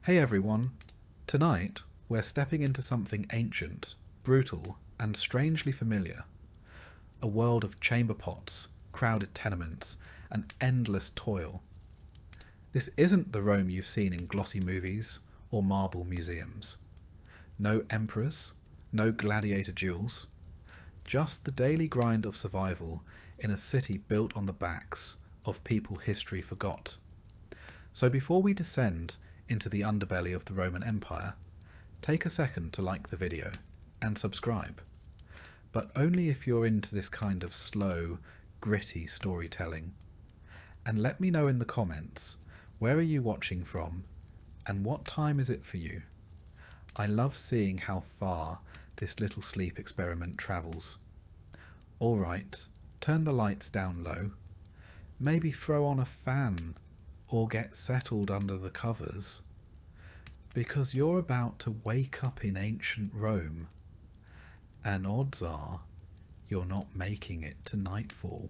Hey everyone! Tonight we're stepping into something ancient, brutal, and strangely familiar. A world of chamber pots, crowded tenements, and endless toil. This isn't the Rome you've seen in glossy movies or marble museums. No emperors, no gladiator duels, just the daily grind of survival in a city built on the backs of people history forgot. So before we descend into the underbelly of the Roman Empire, take a second to like the video and subscribe. But only if you're into this kind of slow, gritty storytelling. And let me know in the comments, where are you watching from and what time is it for you? I love seeing how far this little sleep experiment travels. Alright, turn the lights down low, maybe throw on a fan or get settled under the covers, because you're about to wake up in ancient Rome, and odds are you're not making it to nightfall.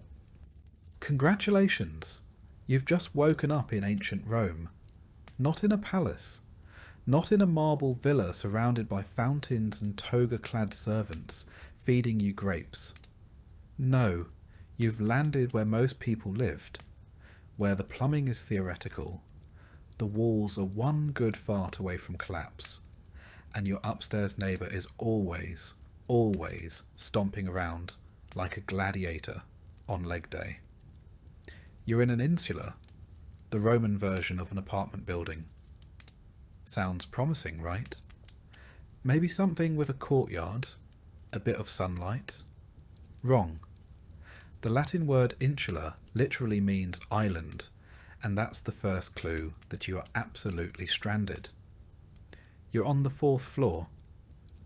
Congratulations! You've just woken up in ancient Rome, not in a palace, not in a marble villa surrounded by fountains and toga-clad servants feeding you grapes. No, you've landed where most people lived, where the plumbing is theoretical, the walls are one good fart away from collapse, and your upstairs neighbour is always stomping around like a gladiator on leg day. You're in an insula, the Roman version of an apartment building. Sounds promising, right? Maybe something with a courtyard, a bit of sunlight? Wrong. The Latin word insula literally means island, and that's the first clue that you are absolutely stranded. You're on the 4th floor,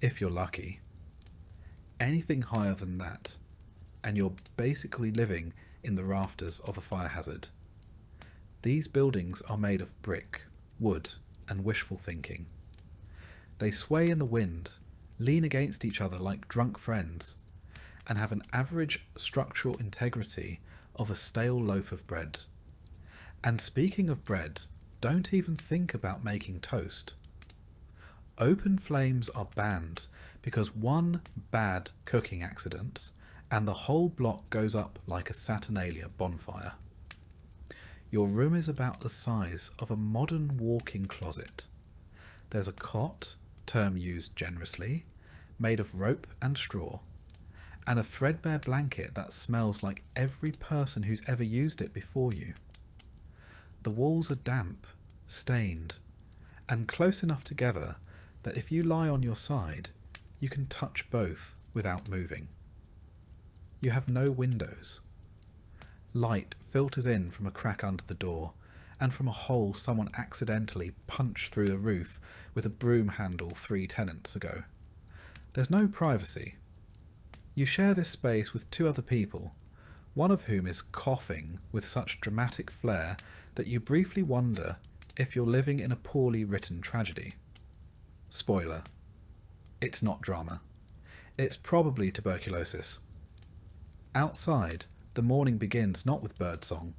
if you're lucky. Anything higher than that, and you're basically living in the rafters of a fire hazard. These buildings are made of brick, wood, and wishful thinking. They sway in the wind, lean against each other like drunk friends, and have an average structural integrity of a stale loaf of bread. And speaking of bread, don't even think about making toast. Open flames are banned because one bad cooking accident and the whole block goes up like a Saturnalia bonfire. Your room is about the size of a modern walk-in closet. There's a cot, term used generously, made of rope and straw, and a threadbare blanket that smells like every person who's ever used it before you. The walls are damp, stained, and close enough together that if you lie on your side, you can touch both without moving. You have no windows. Light filters in from a crack under the door, and from a hole someone accidentally punched through the roof with a broom handle 3 tenants ago. There's no privacy. You share this space with 2 other people, one of whom is coughing with such dramatic flair that you briefly wonder if you're living in a poorly written tragedy. Spoiler. It's not drama. It's probably tuberculosis. Outside, the morning begins not with birdsong,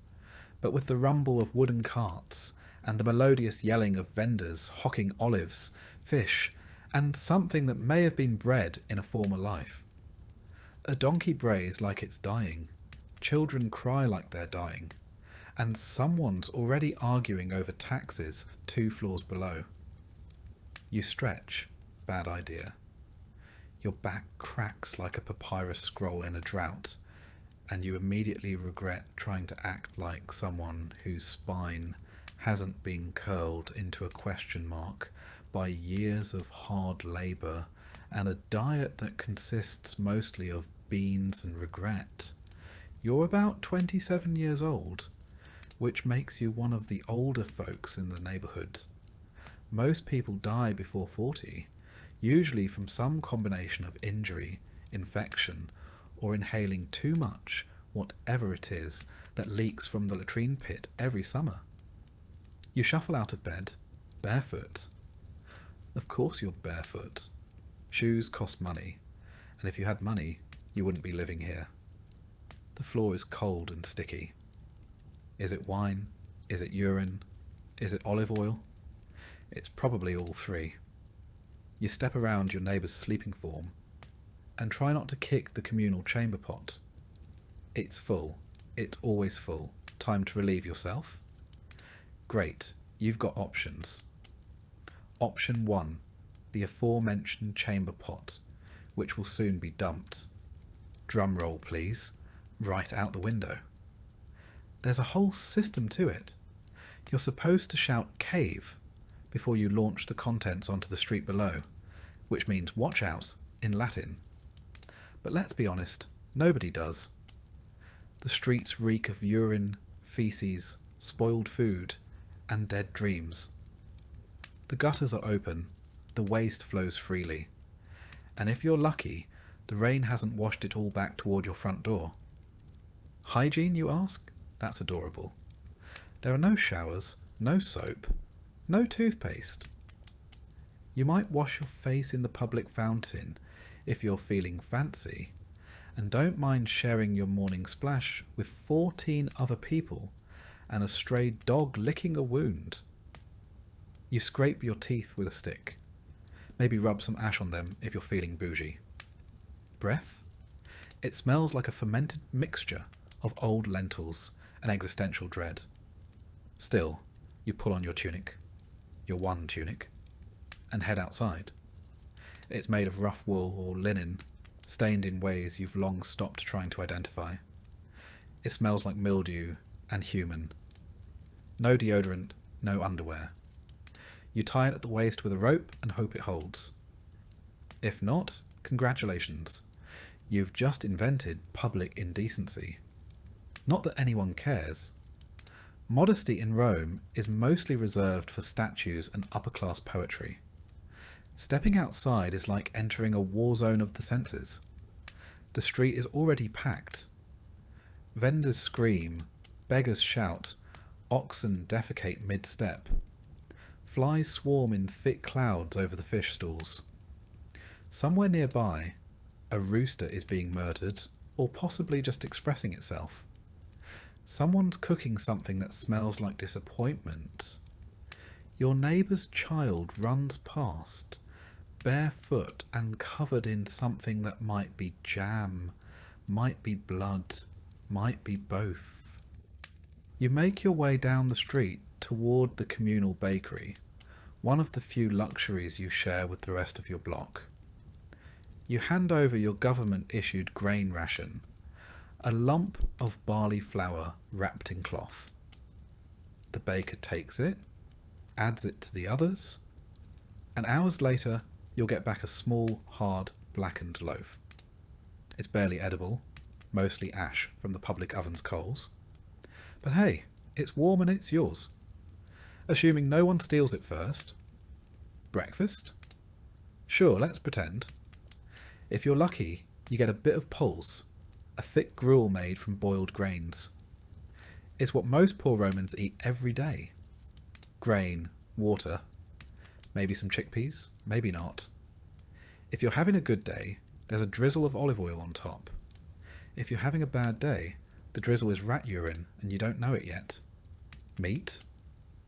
but with the rumble of wooden carts and the melodious yelling of vendors hawking olives, fish, and something that may have been bread in a former life. A donkey brays like it's dying, children cry like they're dying, and someone's already arguing over taxes 2 floors below. You stretch. Bad idea. Your back cracks like a papyrus scroll in a drought, and you immediately regret trying to act like someone whose spine hasn't been curled into a question mark by years of hard labour and a diet that consists mostly of beans and regret. You're about 27 years old, which makes you one of the older folks in the neighbourhood. Most people die before 40, usually from some combination of injury, infection, or inhaling too much whatever it is that leaks from the latrine pit every summer. You shuffle out of bed, barefoot. Of course you're barefoot. Shoes cost money, and if you had money, you wouldn't be living here. The floor is cold and sticky. Is it wine? Is it urine? Is it olive oil? It's probably all three. You step around your neighbour's sleeping form and try not to kick the communal chamber pot. It's full. It's always full. Time to relieve yourself? Great, you've got options. Option 1, the aforementioned chamber pot, which will soon be dumped. Drum roll, please. Right out the window. There's a whole system to it. You're supposed to shout cave before you launch the contents onto the street below, which means watch out in Latin. But let's be honest, nobody does. The streets reek of urine, feces, spoiled food, and dead dreams. The gutters are open, the waste flows freely, and if you're lucky, the rain hasn't washed it all back toward your front door. Hygiene, you ask? That's adorable. There are no showers, no soap, no toothpaste. You might wash your face in the public fountain if you're feeling fancy, and don't mind sharing your morning splash with 14 other people and a stray dog licking a wound. You scrape your teeth with a stick. Maybe rub some ash on them if you're feeling bougie. Breath? It smells like a fermented mixture of old lentils and existential dread. Still, you pull on your tunic, your one tunic, and head outside. It's made of rough wool or linen, stained in ways you've long stopped trying to identify. It smells like mildew and human. No deodorant, no underwear. You tie it at the waist with a rope and hope it holds. If not, congratulations. You've just invented public indecency. Not that anyone cares. Modesty in Rome is mostly reserved for statues and upper-class poetry. Stepping outside is like entering a war zone of the senses. The street is already packed. Vendors scream, beggars shout, oxen defecate mid-step. Flies swarm in thick clouds over the fish stalls. Somewhere nearby, a rooster is being murdered, or possibly just expressing itself. Someone's cooking something that smells like disappointment. Your neighbour's child runs past, barefoot and covered in something that might be jam, might be blood, might be both. You make your way down the street toward the communal bakery, one of the few luxuries you share with the rest of your block. You hand over your government-issued grain ration, a lump of barley flour wrapped in cloth. The baker takes it, adds it to the others, and hours later you'll get back a small, hard, blackened loaf. It's barely edible, mostly ash from the public oven's coals. But hey, it's warm and it's yours. Assuming no one steals it first. Breakfast? Sure, let's pretend. If you're lucky, you get a bit of pulse, a thick gruel made from boiled grains. It's what most poor Romans eat every day. Grain, water, maybe some chickpeas, maybe not. If you're having a good day, there's a drizzle of olive oil on top. If you're having a bad day, the drizzle is rat urine and you don't know it yet. Meat?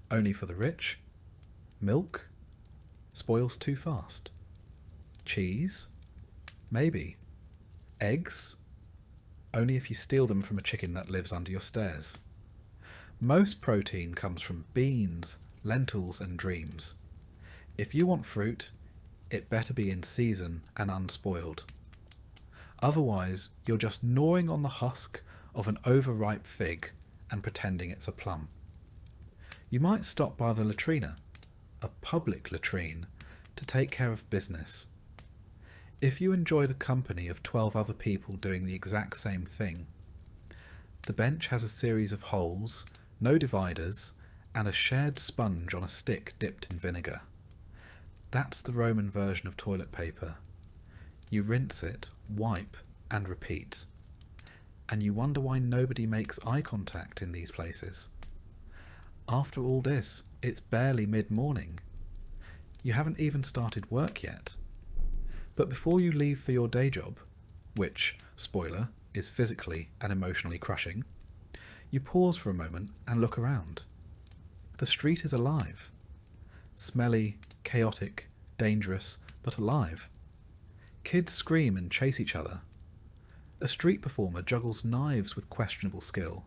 Only for the rich? Milk? Spoils too fast. Cheese? Maybe. Eggs? Only if you steal them from a chicken that lives under your stairs. Most protein comes from beans, lentils and dreams. If you want fruit, it better be in season and unspoiled. Otherwise, you're just gnawing on the husk of an overripe fig and pretending it's a plum. You might stop by the latrina, a public latrine, to take care of business. If you enjoy the company of 12 other people doing the exact same thing, the bench has a series of holes, no dividers, and a shared sponge on a stick dipped in vinegar. That's the Roman version of toilet paper. You rinse it, wipe, and repeat. And you wonder why nobody makes eye contact in these places. After all this, it's barely mid-morning. You haven't even started work yet. But before you leave for your day job, which, spoiler, is physically and emotionally crushing, you pause for a moment and look around. The street is alive. smelly, chaotic, dangerous, but alive. Kids scream and chase each other. A street performer juggles knives with questionable skill.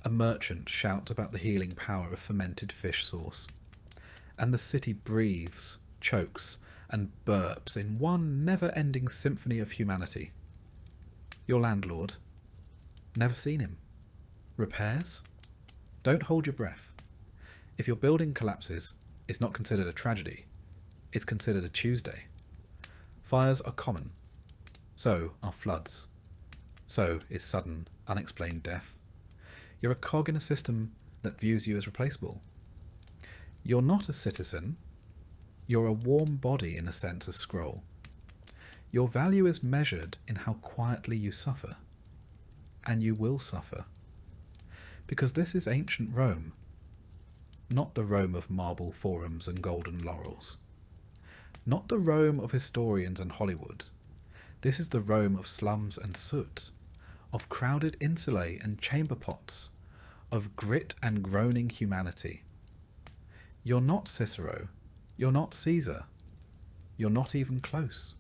A merchant shouts about the healing power of fermented fish sauce. And the city breathes, chokes, and burps in one never-ending symphony of humanity. Your landlord. Never seen him. Repairs? Don't hold your breath. If your building collapses, it's not considered a tragedy. It's considered a Tuesday. Fires are common. So are floods. So is sudden, unexplained death. You're a cog in a system that views you as replaceable. You're not a citizen. You're a warm body in a census scroll. Your value is measured in how quietly you suffer. And you will suffer. Because this is ancient Rome. Not the Rome of marble forums and golden laurels. Not the Rome of historians and Hollywood. This is the Rome of slums and soot, of crowded insulae and chamber pots, of grit and groaning humanity. You're not Cicero. You're not Caesar. You're not even close.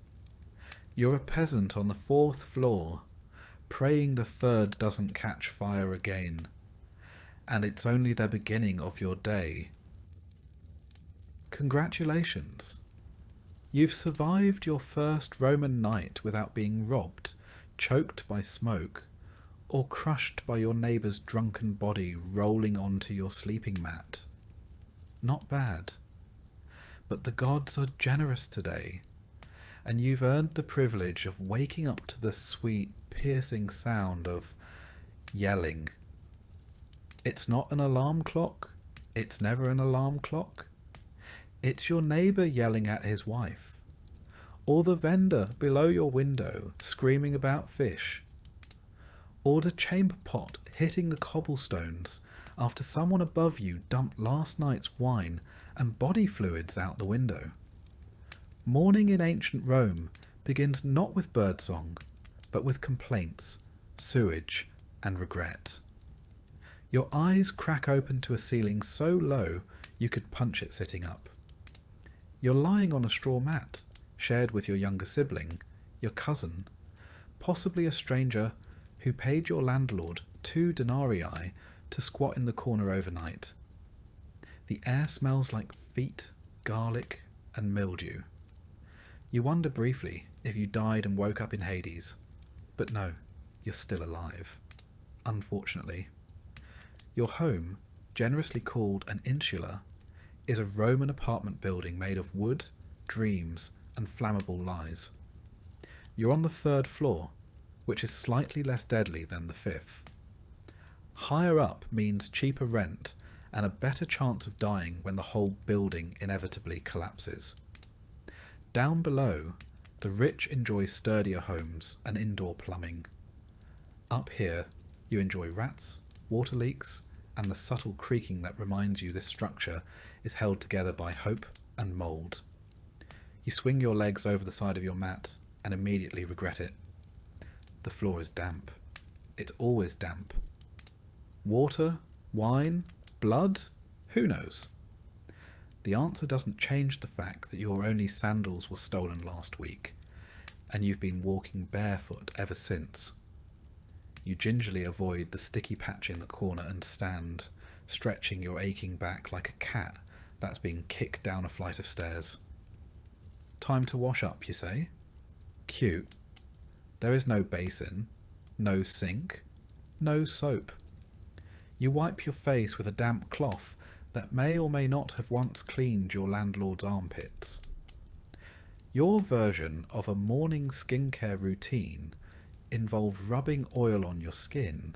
You're a peasant on the 4th floor, praying the 3rd doesn't catch fire again, and it's only the beginning of your day. Congratulations. You've survived your first Roman night without being robbed, choked by smoke, or crushed by your neighbour's drunken body rolling onto your sleeping mat. Not bad. But the gods are generous today, and you've earned the privilege of waking up to the sweet, piercing sound of yelling. It's not an alarm clock. It's never an alarm clock. It's your neighbour yelling at his wife, or the vendor below your window screaming about fish, or the chamber pot hitting the cobblestones after someone above you dumped last night's wine and body fluids out the window. Morning in ancient Rome begins not with birdsong, but with complaints, sewage, and regret. Your eyes crack open to a ceiling so low you could punch it sitting up. You're lying on a straw mat, shared with your younger sibling, your cousin, possibly a stranger who paid your landlord 2 denarii to squat in the corner overnight. The air smells like feet, garlic, and mildew. You wonder briefly if you died and woke up in Hades, but no, you're still alive. Unfortunately. Your home, generously called an insula, is a Roman apartment building made of wood, dreams, and flammable lies. You're on the 3rd floor, which is slightly less deadly than the 5th. Higher up means cheaper rent and a better chance of dying when the whole building inevitably collapses. Down below, the rich enjoy sturdier homes and indoor plumbing. Up here, you enjoy rats, water leaks, and the subtle creaking that reminds you this structure is held together by hope and mould. You swing your legs over the side of your mat and immediately regret it. The floor is damp. It's always damp. Water? Wine? Blood? Who knows? The answer doesn't change the fact that your only sandals were stolen last week, and you've been walking barefoot ever since. You gingerly avoid the sticky patch in the corner and stand, stretching your aching back like a cat that's been kicked down a flight of stairs. Time to wash up, you say? Cute. There is no basin, no sink, no soap. You wipe your face with a damp cloth that may or may not have once cleaned your landlord's armpits. Your version of a morning skincare routine involves rubbing oil on your skin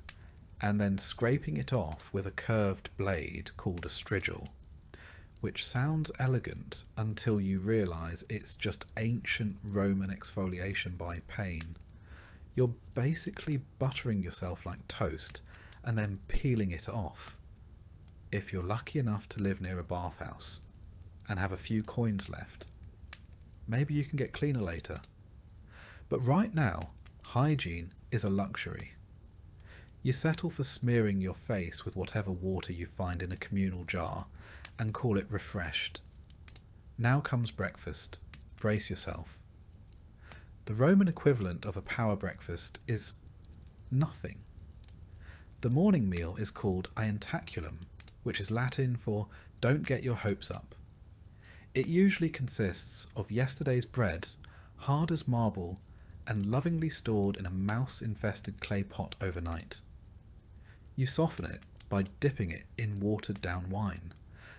and then scraping it off with a curved blade called a strigil, which sounds elegant until you realise it's just ancient Roman exfoliation by pain. You're basically buttering yourself like toast and then peeling it off. If you're lucky enough to live near a bathhouse and have a few coins left, maybe you can get cleaner later. But right now, hygiene is a luxury. You settle for smearing your face with whatever water you find in a communal jar and call it refreshed. Now comes breakfast. Brace yourself. The Roman equivalent of a power breakfast is nothing. The morning meal is called ientaculum, which is Latin for don't get your hopes up. It usually consists of yesterday's bread, hard as marble, and lovingly stored in a mouse-infested clay pot overnight. You soften it by dipping it in watered-down wine,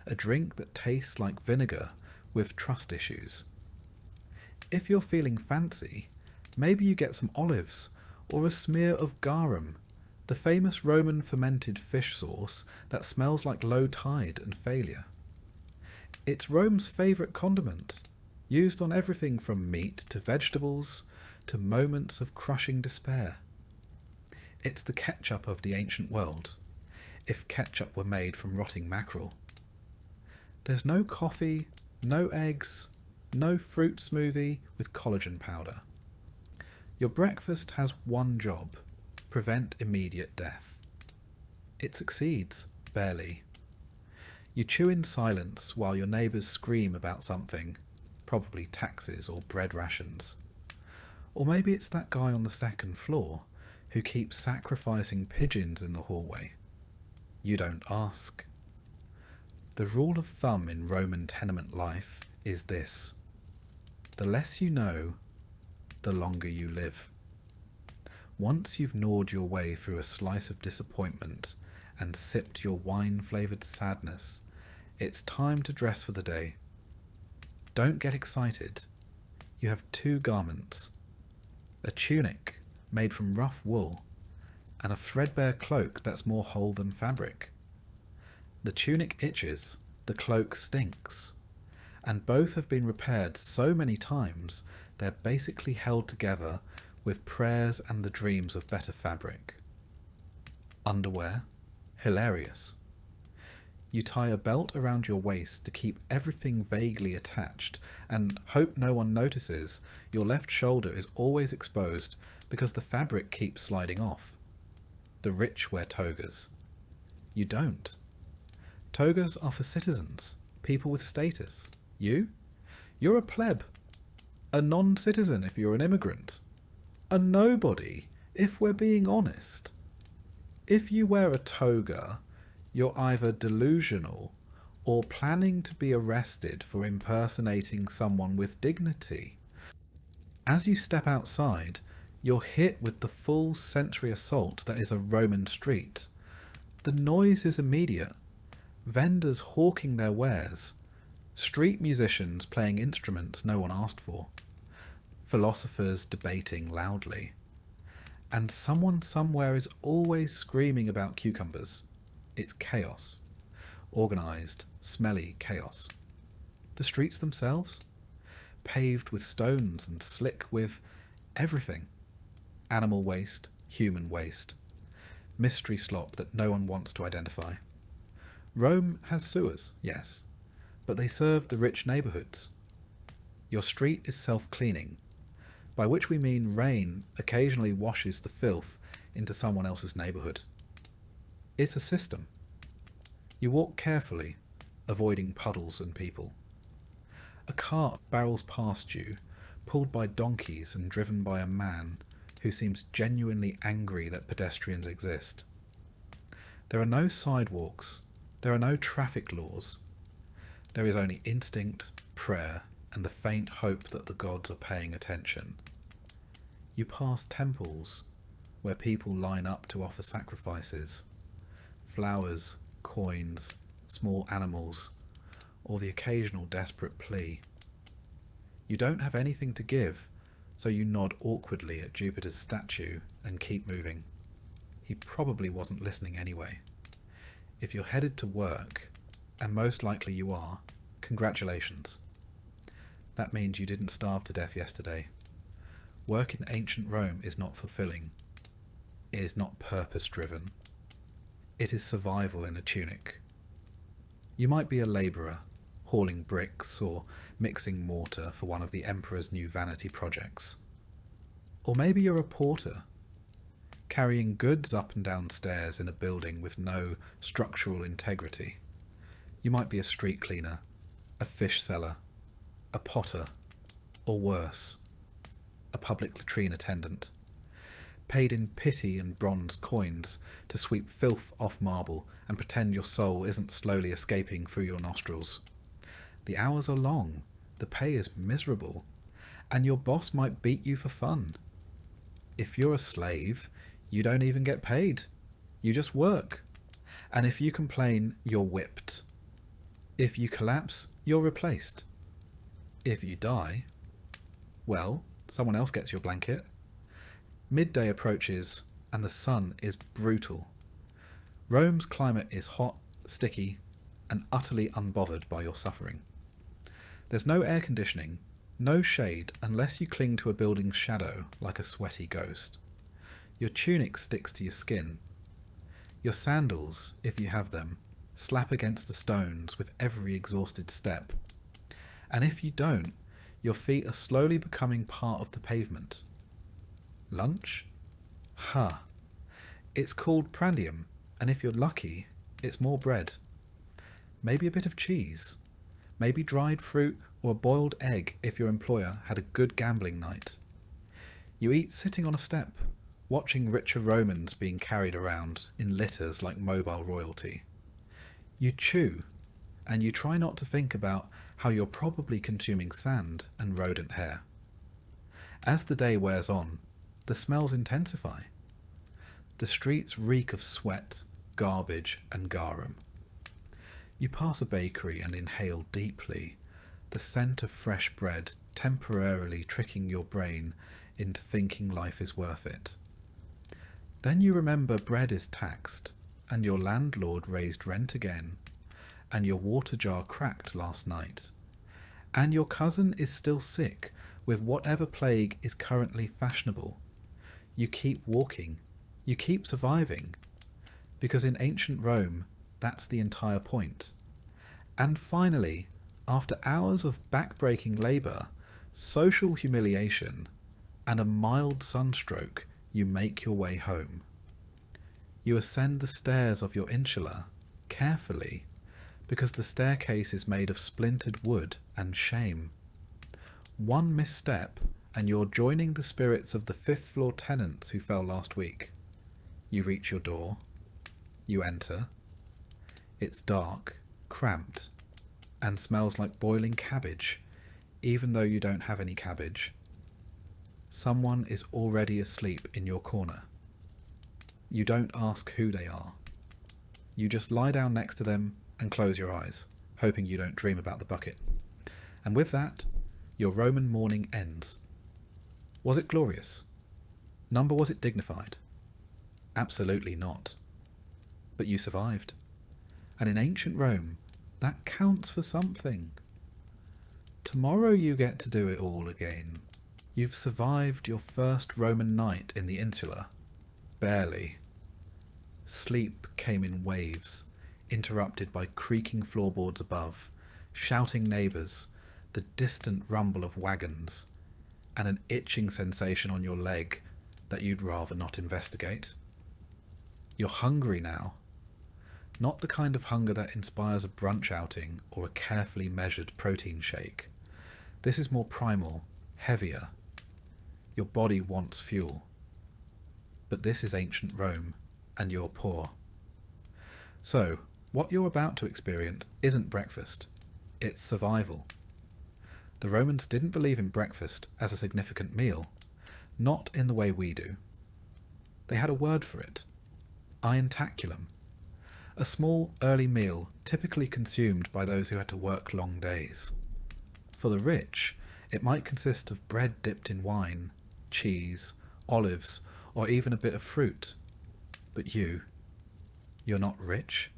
a drink that tastes like vinegar with trust issues. If you're feeling fancy, maybe you get some olives or a smear of garum, the famous Roman fermented fish sauce that smells like low tide and failure. It's Rome's favourite condiment, used on everything from meat to vegetables to moments of crushing despair. It's the ketchup of the ancient world, if ketchup were made from rotting mackerel. There's no coffee, no eggs, no fruit smoothie with collagen powder. Your breakfast has one job: prevent immediate death. It succeeds, barely. You chew in silence while your neighbours scream about something, probably taxes or bread rations. Or maybe it's that guy on the second floor who keeps sacrificing pigeons in the hallway. You don't ask. The rule of thumb in Roman tenement life is this: the less you know, the longer you live. Once you've gnawed your way through a slice of disappointment and sipped your wine-flavoured sadness, it's time to dress for the day. Don't get excited. You have two garments: a tunic made from rough wool and a threadbare cloak that's more whole than fabric. The tunic itches, the cloak stinks, and both have been repaired so many times they're basically held together with prayers and the dreams of better fabric. Underwear? Hilarious. You tie a belt around your waist to keep everything vaguely attached and hope no one notices your left shoulder is always exposed because the fabric keeps sliding off. The rich wear togas. You don't. Togas are for citizens, people with status. You? You're a pleb. A non-citizen if you're an immigrant. A nobody, if we're being honest. If you wear a toga, you're either delusional or planning to be arrested for impersonating someone with dignity. As you step outside, you're hit with the full sensory assault that is a Roman street. The noise is immediate. Vendors hawking their wares. Street musicians playing instruments no one asked for. Philosophers debating loudly. And someone somewhere is always screaming about cucumbers. It's chaos. Organised, smelly chaos. The streets themselves? Paved with stones and slick with everything. Animal waste, human waste. Mystery slop that no one wants to identify. Rome has sewers, yes, but they serve the rich neighbourhoods. Your street is self-cleaning, by which we mean rain occasionally washes the filth into someone else's neighbourhood. It's a system. You walk carefully, avoiding puddles and people. A cart barrels past you, pulled by donkeys and driven by a man who seems genuinely angry that pedestrians exist. There are no sidewalks, there are no traffic laws. There is only instinct, prayer, and the faint hope that the gods are paying attention. You pass temples where people line up to offer sacrifices. Flowers, coins, small animals, or the occasional desperate plea. You don't have anything to give, so you nod awkwardly at Jupiter's statue and keep moving. He probably wasn't listening anyway. If you're headed to work, and most likely you are, congratulations. That means you didn't starve to death yesterday. Work in ancient Rome is not fulfilling. It is not purpose-driven. It is survival in a tunic. You might be a labourer, hauling bricks or mixing mortar for one of the Emperor's new vanity projects. Or maybe you're a porter, carrying goods up and down stairs in a building with no structural integrity. You might be a street cleaner, a fish seller, a potter, or worse, a public latrine attendant, paid in pity and bronze coins to sweep filth off marble and pretend your soul isn't slowly escaping through your nostrils. The hours are long, the pay is miserable, and your boss might beat you for fun. If you're a slave, you don't even get paid. You just work. And if you complain, you're whipped. If you collapse, you're replaced. If you die, well, someone else gets your blanket. Midday approaches, and the sun is brutal. Rome's climate is hot, sticky, and utterly unbothered by your suffering. There's no air conditioning, no shade unless you cling to a building's shadow like a sweaty ghost. Your tunic sticks to your skin. Your sandals, if you have them, slap against the stones with every exhausted step. And if you don't, your feet are slowly becoming part of the pavement. Lunch? It's called prandium, and if you're lucky, it's more bread. Maybe a bit of cheese. Maybe dried fruit or a boiled egg if your employer had a good gambling night. You eat sitting on a step, watching richer Romans being carried around in litters like mobile royalty. You chew, and you try not to think about how you're probably consuming sand and rodent hair. As the day wears on, the smells intensify. The streets reek of sweat, garbage, and garum. You pass a bakery and inhale deeply, the scent of fresh bread temporarily tricking your brain into thinking life is worth it. Then you remember bread is taxed, and your landlord raised rent again, and your water jar cracked last night, and your cousin is still sick with whatever plague is currently fashionable. You keep walking, you keep surviving, because in ancient Rome, that's the entire point. And finally, after hours of backbreaking labour, social humiliation, and a mild sunstroke, you make your way home. You ascend the stairs of your insula carefully, because the staircase is made of splintered wood and shame. One misstep, and you're joining the spirits of the fifth-floor tenants who fell last week. You reach your door. You enter. It's dark, cramped, and smells like boiling cabbage, even though you don't have any cabbage. Someone is already asleep in your corner. You don't ask who they are. You just lie down next to them and close your eyes, hoping you don't dream about the bucket. And with that, your Roman morning ends. Was it glorious? Was it dignified? Absolutely not. But you survived. And in ancient Rome, that counts for something. Tomorrow you get to do it all again. You've survived your first Roman night in the insula. Barely. Sleep came in waves, interrupted by creaking floorboards above, shouting neighbours, the distant rumble of wagons, and an itching sensation on your leg that you'd rather not investigate. You're hungry now. Not the kind of hunger that inspires a brunch outing or a carefully measured protein shake. This is more primal, heavier. Your body wants fuel. But this is ancient Rome, and you're poor. So, what you're about to experience isn't breakfast. It's survival. The Romans didn't believe in breakfast as a significant meal, not in the way we do. They had a word for it. Ientaculum. A small, early meal typically consumed by those who had to work long days. For the rich, it might consist of bread dipped in wine, cheese, olives, or even a bit of fruit. But you're not rich.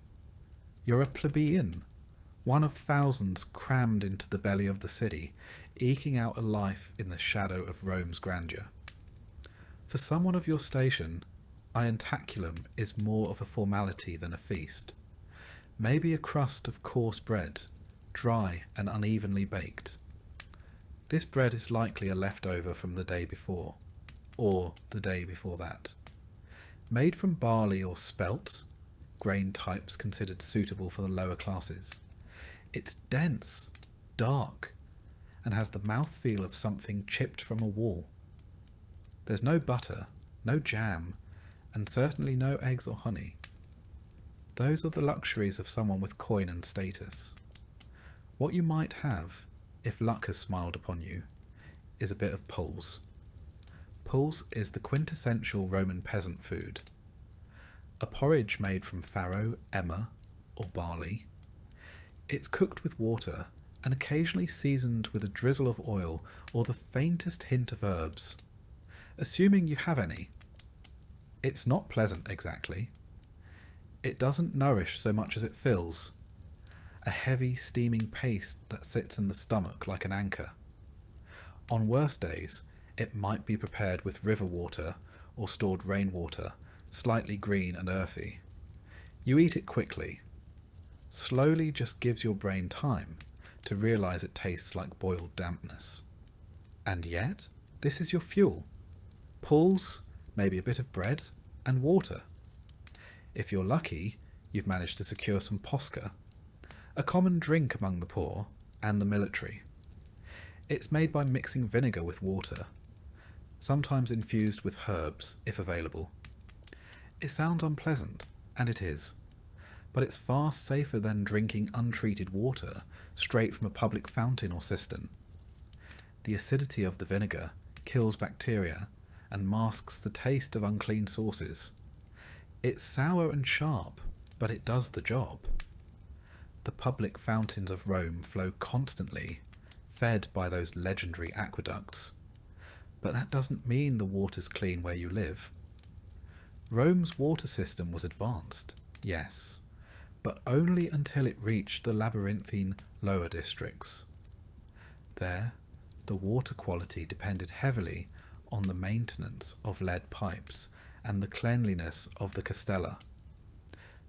You're a plebeian, one of thousands crammed into the belly of the city, eking out a life in the shadow of Rome's grandeur. For someone of your station, ientaculum is more of a formality than a feast. Maybe a crust of coarse bread, dry and unevenly baked. This bread is likely a leftover from the day before, or the day before that. Made from barley or spelt, grain types considered suitable for the lower classes. It's dense, dark, and has the mouthfeel of something chipped from a wall. There's no butter, no jam, and certainly no eggs or honey. Those are the luxuries of someone with coin and status. What you might have, if luck has smiled upon you, is a bit of pulse. Pulse is the quintessential Roman peasant food. A porridge made from farro, emmer, or barley. It's cooked with water and occasionally seasoned with a drizzle of oil or the faintest hint of herbs, assuming you have any. It's not pleasant exactly. It doesn't nourish so much as it fills. A heavy, steaming paste that sits in the stomach like an anchor. On worse days, it might be prepared with river water or stored rainwater, slightly green and earthy. You eat it quickly. Slowly just gives your brain time to realise it tastes like boiled dampness. And yet, this is your fuel. Pulse, maybe a bit of bread, and water. If you're lucky, you've managed to secure some posca, a common drink among the poor and the military. It's made by mixing vinegar with water, sometimes infused with herbs, if available. It sounds unpleasant, and it is, but it's far safer than drinking untreated water straight from a public fountain or cistern. The acidity of the vinegar kills bacteria and masks the taste of unclean sources. It's sour and sharp, but it does the job. The public fountains of Rome flow constantly, fed by those legendary aqueducts. But that doesn't mean the water's clean where you live. Rome's water system was advanced, yes, but only until it reached the labyrinthine lower districts. There, the water quality depended heavily on the maintenance of lead pipes and the cleanliness of the castella,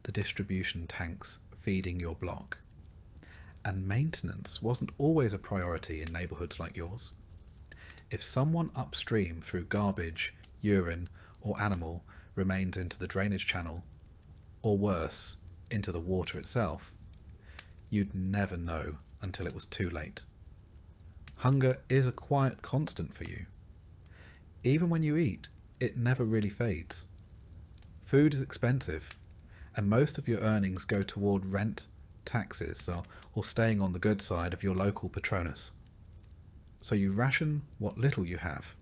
the distribution tanks feeding your block. And maintenance wasn't always a priority in neighbourhoods like yours. If someone upstream threw garbage, urine, or animal remains into the drainage channel, or worse, into the water itself, you'd never know until it was too late. Hunger is a quiet constant for you. Even when you eat, it never really fades. Food is expensive, and most of your earnings go toward rent, taxes, or staying on the good side of your local patronus. So you ration what little you have.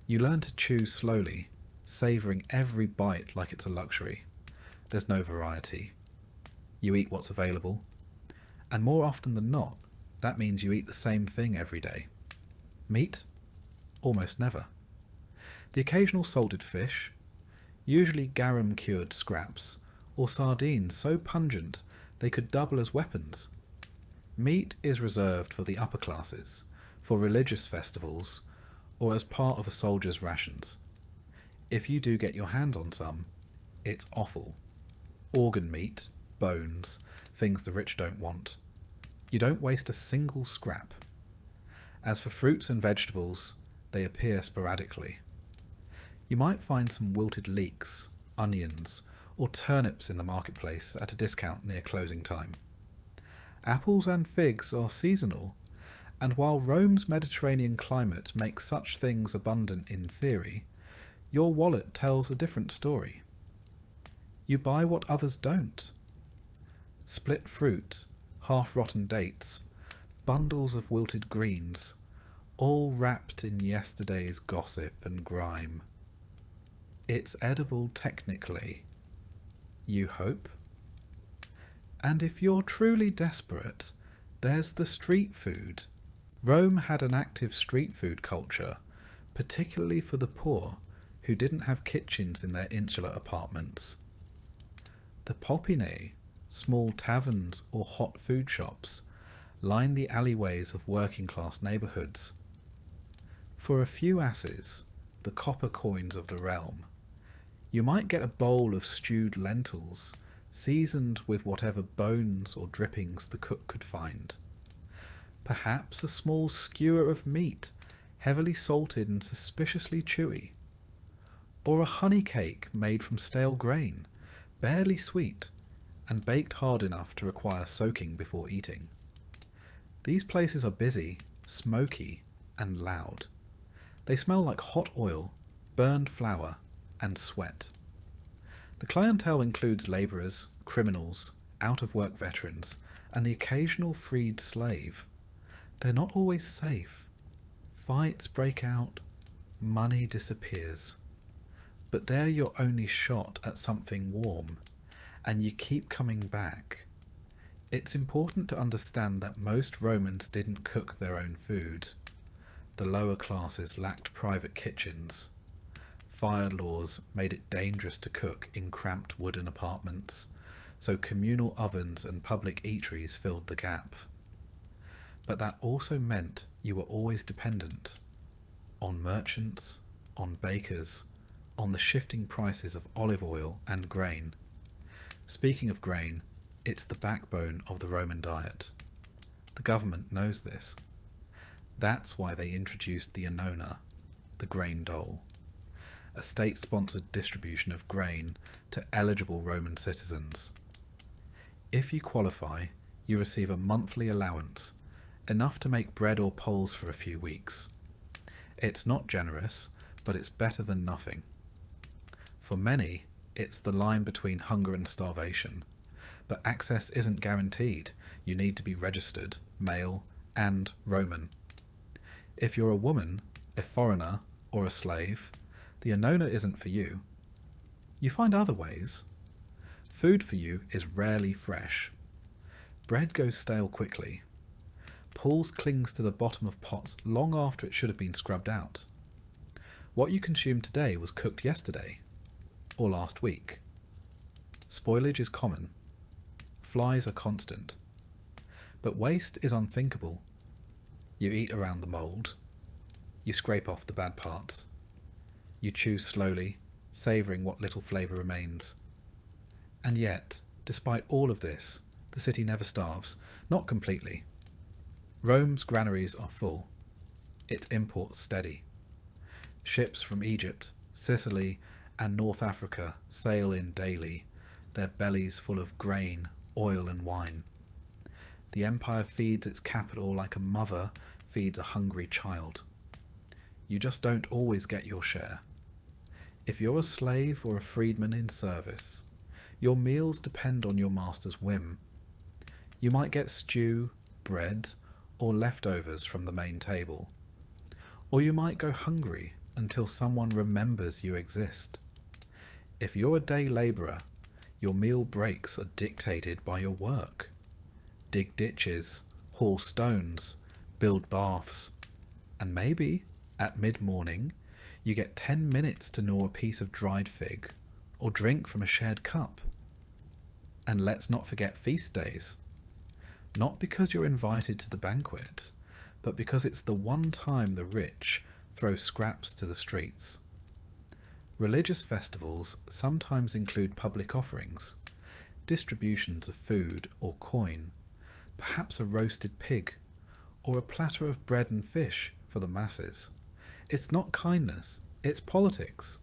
You learn to chew slowly, savouring every bite like it's a luxury. There's no variety. You eat what's available, and more often than not, that means you eat the same thing every day. Meat? Almost never. The occasional salted fish, usually garum-cured scraps, or sardines so pungent they could double as weapons. Meat is reserved for the upper classes, for religious festivals, or as part of a soldier's rations. If you do get your hands on some, it's offal. Organ meat, bones, things the rich don't want. You don't waste a single scrap. As for fruits and vegetables, they appear sporadically. You might find some wilted leeks, onions, or turnips in the marketplace at a discount near closing time. Apples and figs are seasonal, and while Rome's Mediterranean climate makes such things abundant in theory, your wallet tells a different story. You buy what others don't. Split fruit, half-rotten dates, bundles of wilted greens, all wrapped in yesterday's gossip and grime. It's edible technically. You hope? And if you're truly desperate, there's the street food. Rome had an active street food culture, particularly for the poor who didn't have kitchens in their insular apartments. The popinae, small taverns or hot food shops, line the alleyways of working-class neighbourhoods. For a few asses, the copper coins of the realm, you might get a bowl of stewed lentils, seasoned with whatever bones or drippings the cook could find. Perhaps a small skewer of meat, heavily salted and suspiciously chewy. Or a honey cake made from stale grain, barely sweet, and baked hard enough to require soaking before eating. These places are busy, smoky, and loud. They smell like hot oil, burned flour, and sweat. The clientele includes labourers, criminals, out-of-work veterans, and the occasional freed slave. They're not always safe. Fights break out, money disappears. But they're your only shot at something warm, and you keep coming back. It's important to understand that most Romans didn't cook their own food. The lower classes lacked private kitchens. Fire laws made it dangerous to cook in cramped wooden apartments, so communal ovens and public eateries filled the gap. But that also meant you were always dependent on merchants, on bakers, on the shifting prices of olive oil and grain. Speaking of grain, it's the backbone of the Roman diet. The government knows this. That's why they introduced the annona, the grain dole, a state-sponsored distribution of grain to eligible Roman citizens. If you qualify, you receive a monthly allowance, enough to make bread or poles for a few weeks. It's not generous, but it's better than nothing. For many, it's the line between hunger and starvation, but access isn't guaranteed. You need to be registered, male, and Roman. If you're a woman, a foreigner, or a slave, the annona isn't for you. You find other ways. Food for you is rarely fresh. Bread goes stale quickly. Pools clings to the bottom of pots long after it should have been scrubbed out. What you consumed today was cooked yesterday, or last week. Spoilage is common. Flies are constant. But waste is unthinkable. You eat around the mould. You scrape off the bad parts. You chew slowly, savouring what little flavour remains. And yet, despite all of this, the city never starves, not completely. Rome's granaries are full. Its imports steady. Ships from Egypt, Sicily, and North Africa sail in daily, their bellies full of grain, oil, and wine. The empire feeds its capital like a mother feeds a hungry child. You just don't always get your share. If you're a slave or a freedman in service, your meals depend on your master's whim. You might get stew, bread, or leftovers from the main table. Or you might go hungry until someone remembers you exist. If you're a day labourer, your meal breaks are dictated by your work. Dig ditches, haul stones, build baths, and maybe, at mid-morning, you get 10 minutes to gnaw a piece of dried fig, or drink from a shared cup. And let's not forget feast days. Not because you're invited to the banquet, but because it's the one time the rich throw scraps to the streets. Religious festivals sometimes include public offerings, distributions of food or coin, perhaps a roasted pig, or a platter of bread and fish for the masses. It's not kindness, it's politics.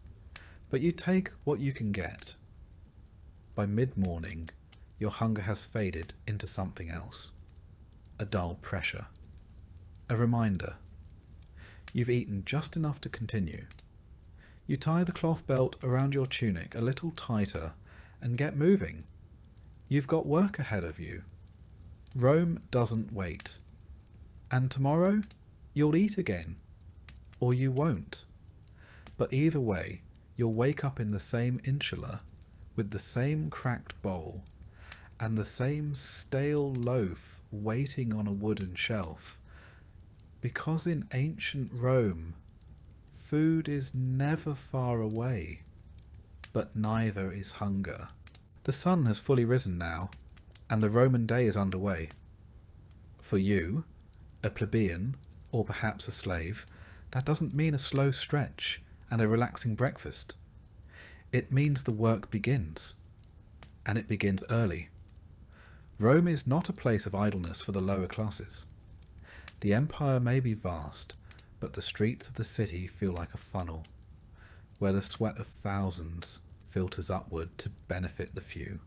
But you take what you can get. By mid-morning, your hunger has faded into something else. A dull pressure. A reminder. You've eaten just enough to continue. You tie the cloth belt around your tunic a little tighter and get moving. You've got work ahead of you. Rome doesn't wait. And tomorrow, you'll eat again. Or you won't. But either way, you'll wake up in the same insula, with the same cracked bowl, and the same stale loaf waiting on a wooden shelf. Because in ancient Rome, food is never far away, but neither is hunger. The sun has fully risen now, and the Roman day is underway. For you, a plebeian, or perhaps a slave, that doesn't mean a slow stretch and a relaxing breakfast. It means the work begins, and it begins early. Rome is not a place of idleness for the lower classes. The empire may be vast, but the streets of the city feel like a funnel, where the sweat of thousands filters upward to benefit the few.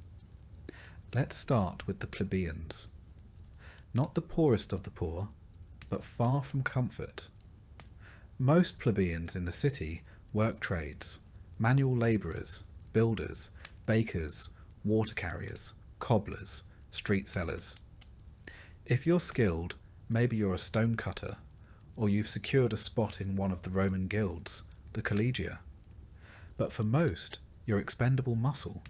Let's start with the plebeians. Not the poorest of the poor, but far from comfort. Most plebeians in the city work trades, manual labourers, builders, bakers, water carriers, cobblers, street sellers. If you're skilled, maybe you're a stone cutter, or you've secured a spot in one of the Roman guilds, the collegia. But for most, you're expendable muscle.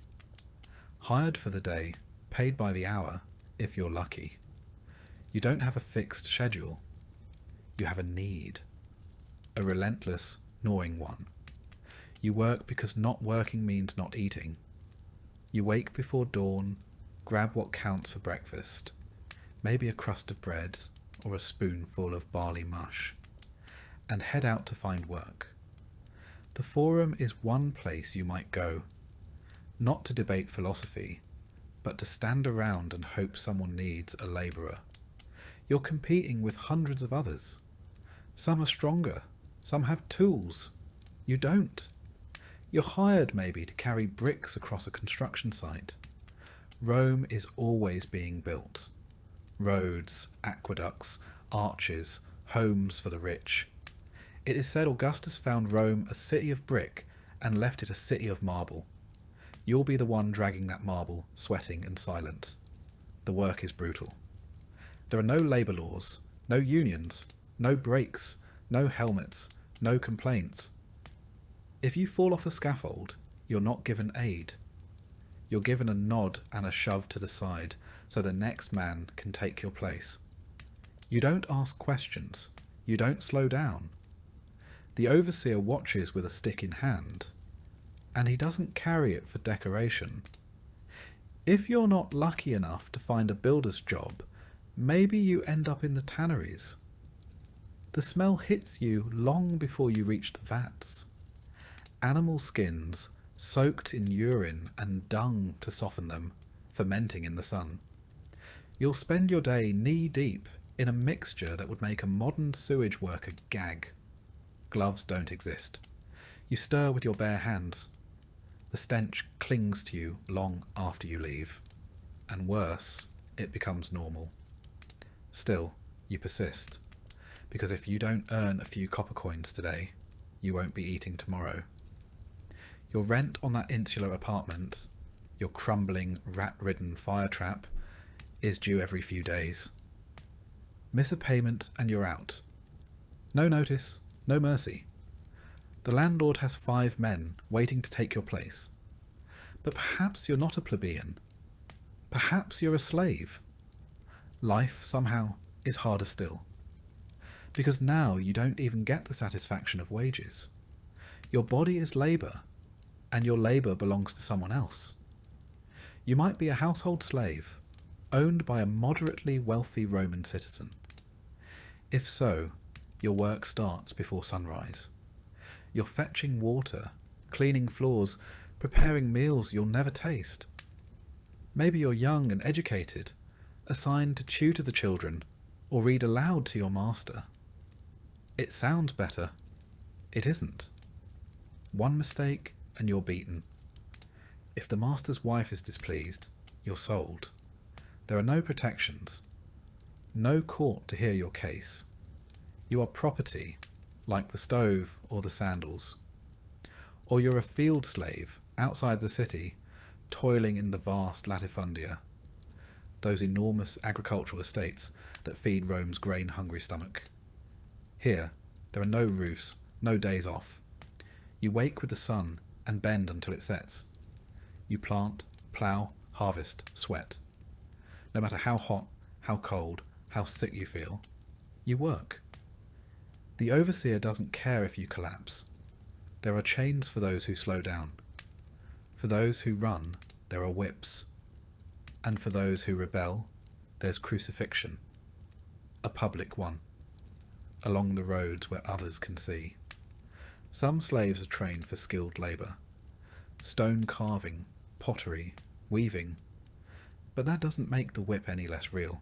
Hired for the day, paid by the hour, if you're lucky. You don't have a fixed schedule. You have a need. A relentless, gnawing one. You work because not working means not eating. You wake before dawn, grab what counts for breakfast, maybe a crust of bread or a spoonful of barley mush, and head out to find work. The forum is one place you might go, not to debate philosophy, but to stand around and hope someone needs a labourer. You're competing with hundreds of others. Some are stronger, some have tools. You don't. You're hired maybe to carry bricks across a construction site. Rome is always being built. Roads, aqueducts, arches, homes for the rich. It is said Augustus found Rome a city of brick and left it a city of marble. You'll be the one dragging that marble, sweating and silent. The work is brutal. There are no labour laws, no unions, no breaks, no helmets, no complaints. If you fall off a scaffold, you're not given aid. You're given a nod and a shove to the side so the next man can take your place. You don't ask questions. You don't slow down. The overseer watches with a stick in hand, and he doesn't carry it for decoration. If you're not lucky enough to find a builder's job, maybe you end up in the tanneries. The smell hits you long before you reach the vats. Animal skins, soaked in urine and dung to soften them, fermenting in the sun. You'll spend your day knee-deep in a mixture that would make a modern sewage worker gag. Gloves don't exist. You stir with your bare hands. The stench clings to you long after you leave. And worse, it becomes normal. Still, you persist. Because if you don't earn a few copper coins today, you won't be eating tomorrow. Your rent on that insular apartment, your crumbling, rat-ridden fire trap, is due every few days. Miss a payment and you're out. No notice, no mercy. The landlord has 5 men waiting to take your place. But perhaps you're not a plebeian. Perhaps you're a slave. Life, somehow, is harder still. Because now you don't even get the satisfaction of wages. Your body is labour, and your labour belongs to someone else. You might be a household slave, owned by a moderately wealthy Roman citizen. If so, your work starts before sunrise. You're fetching water, cleaning floors, preparing meals you'll never taste. Maybe you're young and educated, assigned to tutor the children, or read aloud to your master. It sounds better. It isn't. One mistake and you're beaten. If the master's wife is displeased, you're sold. There are no protections. No court to hear your case. You are property, like the stove or the sandals. Or you're a field slave outside the city, toiling in the vast latifundia, those enormous agricultural estates that feed Rome's grain-hungry stomach. Here, there are no roofs, no days off. You wake with the sun and bend until it sets. You plant, plough, harvest, sweat. No matter how hot, how cold, how sick you feel, you work. The overseer doesn't care if you collapse. There are chains for those who slow down. For those who run, there are whips. And for those who rebel, there's crucifixion. A public one. Along the roads where others can see. Some slaves are trained for skilled labour. Stone carving, pottery, weaving. But that doesn't make the whip any less real.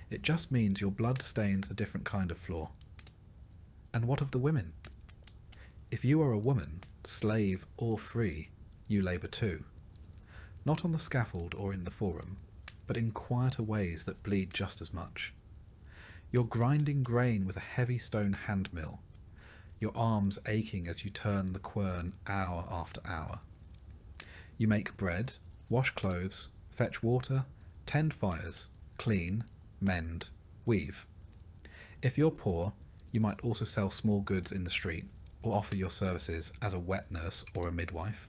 It just means your blood stains a different kind of floor. And what of the women? If you are a woman, slave or free, you labour too. Not on the scaffold or in the forum, but in quieter ways that bleed just as much. You're grinding grain with a heavy stone hand mill, your arms aching as you turn the quern hour after hour. You make bread, wash clothes, fetch water, tend fires, clean, mend, weave. If you're poor, you might also sell small goods in the street or offer your services as a wet nurse or a midwife.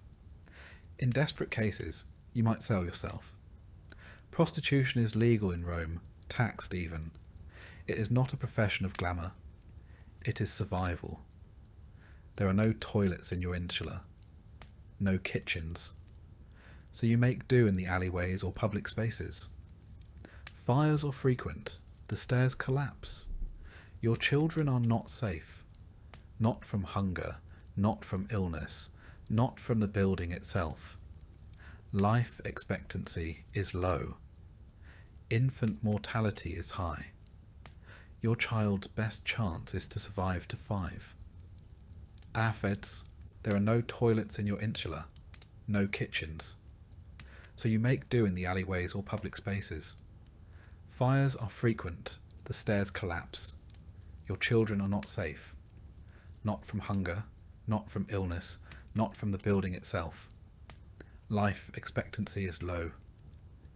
In desperate cases, you might sell yourself. Prostitution is legal in Rome, taxed even. It is not a profession of glamour. It is survival. There are no toilets in your insula, no kitchens. So you make do in the alleyways or public spaces. Fires are frequent, the stairs collapse. Your children are not safe. Not from hunger, not from illness, not from the building itself. Life expectancy is low. Infant mortality is high. Your child's best chance is to survive to 5. Feds, there are no toilets in your insula, no kitchens. So you make do in the alleyways or public spaces. Fires are frequent, the stairs collapse. Your children are not safe. Not from hunger, not from illness, not from the building itself. Life expectancy is low.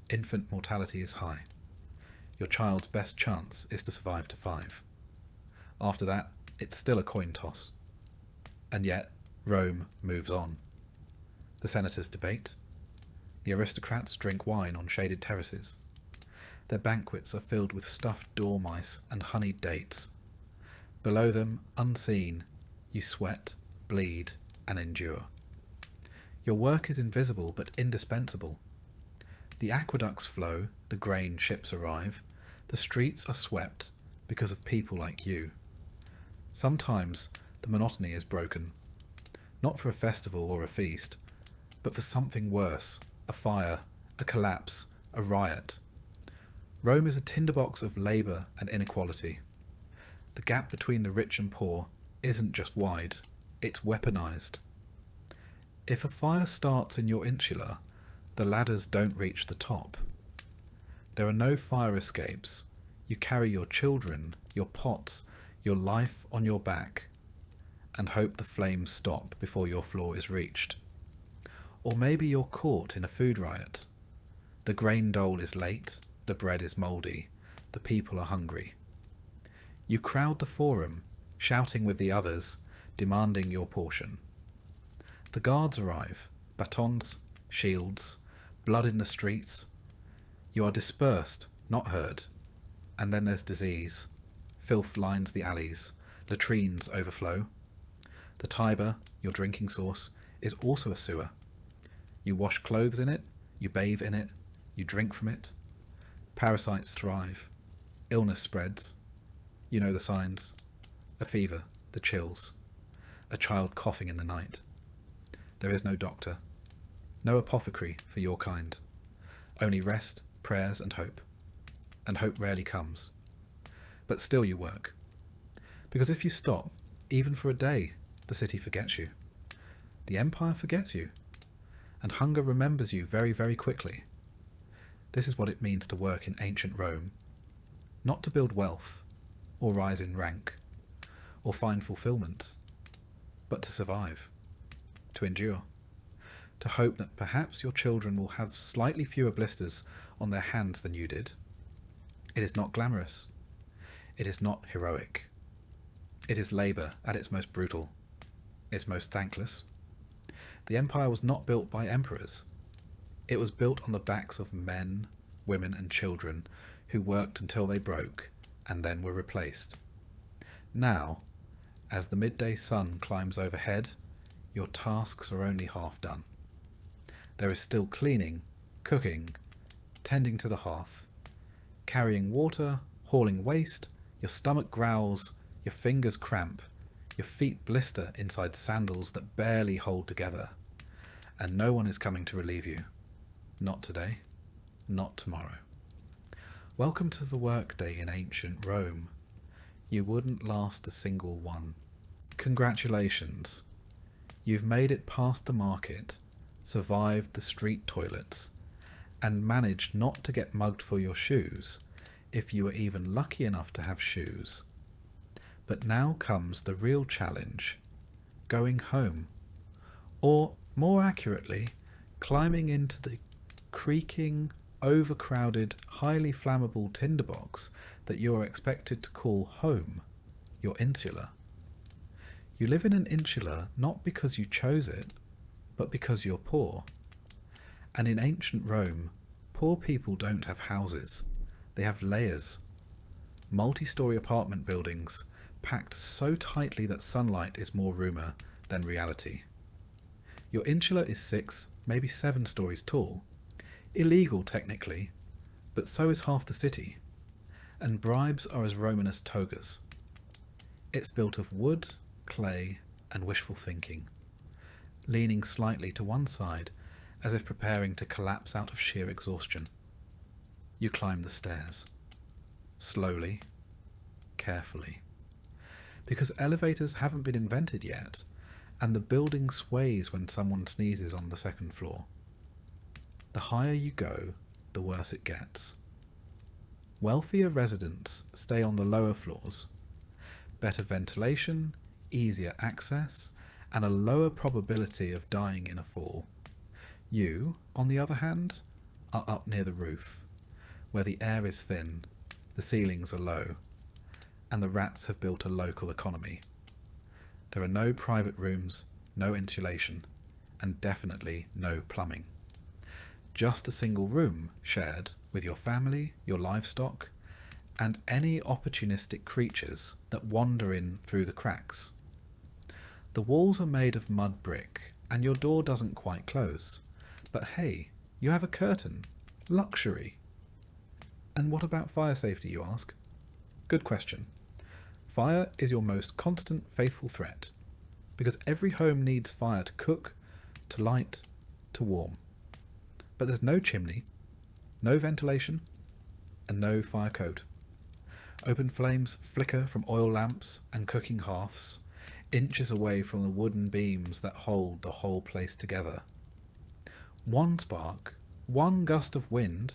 Infant mortality is high. Your child's best chance is to survive to 5. After that, it's still a coin toss. And yet, Rome moves on. The senators debate. The aristocrats drink wine on shaded terraces. Their banquets are filled with stuffed dormice and honeyed dates. Below them, unseen, you sweat, bleed, and endure. Your work is invisible but indispensable. The aqueducts flow, the grain ships arrive, the streets are swept because of people like you. Sometimes the monotony is broken, not for a festival or a feast, but for something worse, a fire, a collapse, a riot. Rome is a tinderbox of labour and inequality. The gap between the rich and poor isn't just wide, it's weaponised. If a fire starts in your insula, the ladders don't reach the top. There are no fire escapes. You carry your children, your pots, your life on your back, and hope the flames stop before your floor is reached. Or maybe you're caught in a food riot. The grain dole is late, the bread is mouldy, the people are hungry. You crowd the forum, shouting with the others, demanding your portion. The guards arrive, batons, shields, blood in the streets. You are dispersed, not heard. And then there's disease. Filth lines the alleys, latrines overflow. The Tiber, your drinking source, is also a sewer. You wash clothes in it, you bathe in it, you drink from it. Parasites thrive. Illness spreads. You know the signs. A fever, the chills. A child coughing in the night. There is no doctor. No apothecary for your kind. Only rest, prayers and hope. And hope rarely comes. But still you work. Because if you stop, even for a day, the city forgets you. The empire forgets you. And hunger remembers you very, very quickly. This is what it means to work in ancient Rome. Not to build wealth, or rise in rank, or find fulfillment, but to survive, to endure, to hope that perhaps your children will have slightly fewer blisters on their hands than you did. It is not glamorous. It is not heroic. It is labour at its most brutal, its most thankless. The empire was not built by emperors. It was built on the backs of men, women and children who worked until they broke and then were replaced. Now, as the midday sun climbs overhead, your tasks are only half done. There is still cleaning, cooking, tending to the hearth, carrying water, hauling waste, your stomach growls, your fingers cramp, your feet blister inside sandals that barely hold together, and no one is coming to relieve you. Not today, not tomorrow. Welcome to the workday in ancient Rome. You wouldn't last a single one. Congratulations. You've made it past the market, survived the street toilets, and managed not to get mugged for your shoes, if you were even lucky enough to have shoes. But now comes the real challenge: going home. Or, more accurately, climbing into the creaking, overcrowded, highly flammable tinderbox that you are expected to call home, your insula. You live in an insula not because you chose it, but because you're poor. And in ancient Rome, poor people don't have houses, they have layers. Multi-story apartment buildings, packed so tightly that sunlight is more rumour than reality. Your insula is 6, maybe 7 stories tall. Illegal technically, but so is half the city. And bribes are as Roman as togas. It's built of wood, clay, and wishful thinking, leaning slightly to one side as if preparing to collapse out of sheer exhaustion. You climb the stairs. Slowly, carefully. Because elevators haven't been invented yet, and the building sways when someone sneezes on the second floor. The higher you go, the worse it gets. Wealthier residents stay on the lower floors. Better ventilation, easier access, and a lower probability of dying in a fall. You, on the other hand, are up near the roof, where the air is thin, the ceilings are low, and the rats have built a local economy. There are no private rooms, no insulation, and definitely no plumbing. Just a single room shared with your family, your livestock, and any opportunistic creatures that wander in through the cracks. The walls are made of mud brick, and your door doesn't quite close. But hey, you have a curtain. Luxury. And what about fire safety, you ask? Good question. Fire is your most constant, faithful threat, because every home needs fire to cook, to light, to warm. But there's no chimney, no ventilation, and no fire code. Open flames flicker from oil lamps and cooking hearths, inches away from the wooden beams that hold the whole place together. One spark, one gust of wind,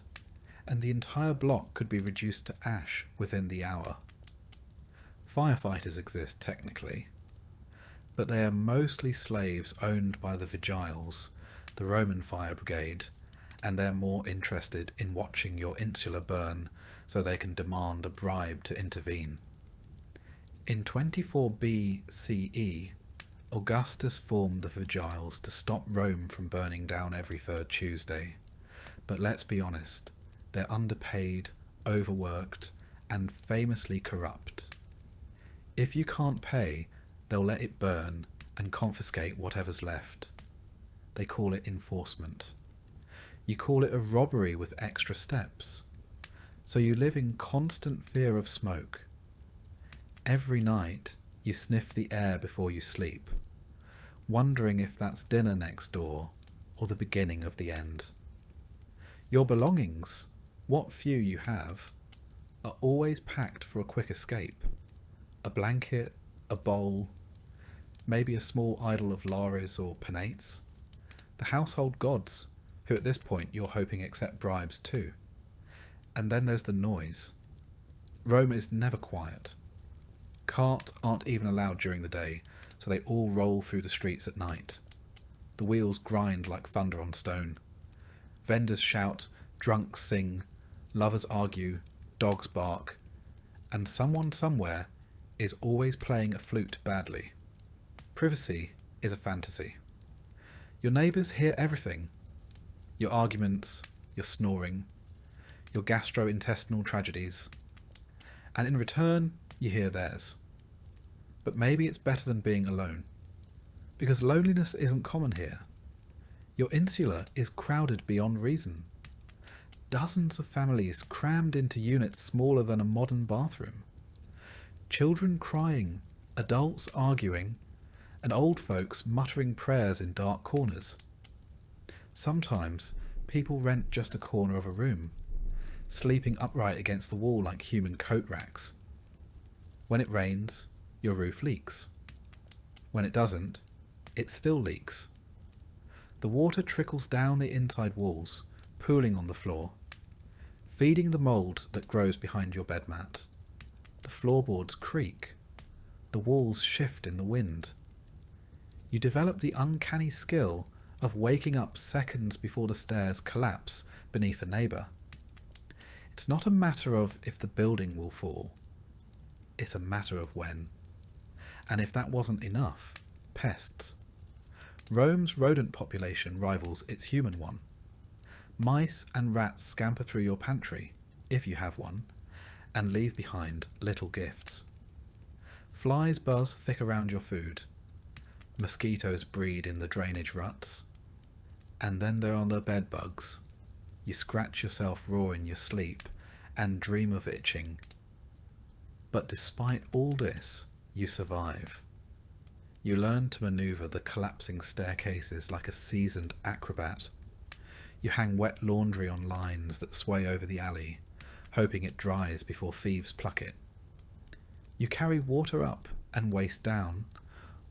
and the entire block could be reduced to ash within the hour. Firefighters exist technically, but they are mostly slaves owned by the Vigiles, the Roman fire brigade, and they're more interested in watching your insula burn so they can demand a bribe to intervene. In 24 BCE, Augustus formed the Vigiles to stop Rome from burning down every 3rd Tuesday. But let's be honest, they're underpaid, overworked, and famously corrupt. If you can't pay, they'll let it burn and confiscate whatever's left. They call it enforcement. You call it a robbery with extra steps. So you live in constant fear of smoke. Every night you sniff the air before you sleep, wondering if that's dinner next door or the beginning of the end. Your belongings, what few you have, are always packed for a quick escape. A blanket, a bowl, maybe a small idol of Lares or Penates. The household gods, who at this point you're hoping accept bribes too. And then there's the noise. Rome is never quiet. Carts aren't even allowed during the day, so they all roll through the streets at night. The wheels grind like thunder on stone. Vendors shout, drunks sing, lovers argue, dogs bark, and someone somewhere is always playing a flute badly. Privacy is a fantasy. Your neighbours hear everything. Your arguments, your snoring, your gastrointestinal tragedies. And in return, you hear theirs. But maybe it's better than being alone. Because loneliness isn't common here. Your insula is crowded beyond reason. Dozens of families crammed into units smaller than a modern bathroom. Children crying, adults arguing, and old folks muttering prayers in dark corners. Sometimes people rent just a corner of a room, sleeping upright against the wall like human coat racks. When it rains, your roof leaks. When it doesn't, it still leaks. The water trickles down the inside walls, pooling on the floor. feeding the mould that grows behind your bed mat. The floorboards creak. The walls shift in the wind. You develop the uncanny skill of waking up seconds before the stairs collapse beneath a neighbour. It's not a matter of if the building will fall. It's a matter of when. And if that wasn't enough, pests. Rome's rodent population rivals its human one. Mice and rats scamper through your pantry, if you have one, and leave behind little gifts. Flies buzz thick around your food. Mosquitoes breed in the drainage ruts. And then there are the bed bugs. You scratch yourself raw in your sleep and dream of itching. But despite all this, you survive. You learn to maneuver the collapsing staircases like a seasoned acrobat. You hang wet laundry on lines that sway over the alley, hoping it dries before thieves pluck it. You carry water up and waste down,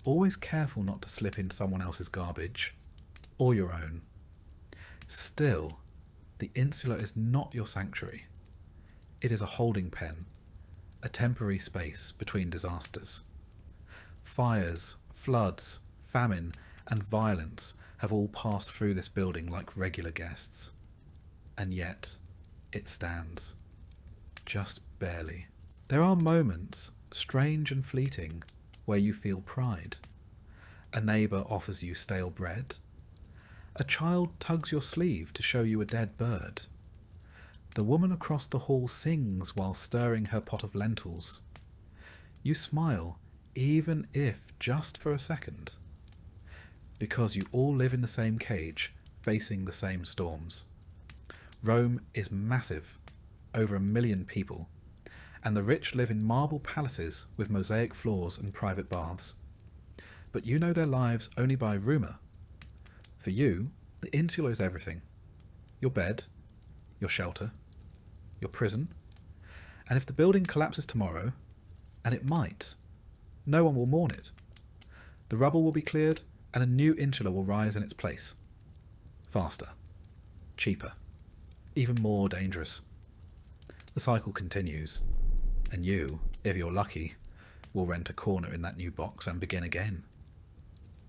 always careful not to slip in someone else's garbage, or your own. Still, the insula is not your sanctuary. It is a holding pen, a temporary space between disasters. Fires, floods, famine, and violence have all passed through this building like regular guests. And yet, it stands. Just barely. There are moments, strange and fleeting, where you feel pride. A neighbour offers you stale bread. A child tugs your sleeve to show you a dead bird. The woman across the hall sings while stirring her pot of lentils. You smile, even if just for a second, because you all live in the same cage, facing the same storms. Rome is massive, over 1 million people, and the rich live in marble palaces with mosaic floors and private baths. But you know their lives only by rumour. For you, the insula is everything. Your bed, your shelter, your prison, and if the building collapses tomorrow, and it might, no one will mourn it. The rubble will be cleared, and a new insula will rise in its place. Faster, cheaper, even more dangerous. The cycle continues, and you, if you're lucky, will rent a corner in that new box and begin again.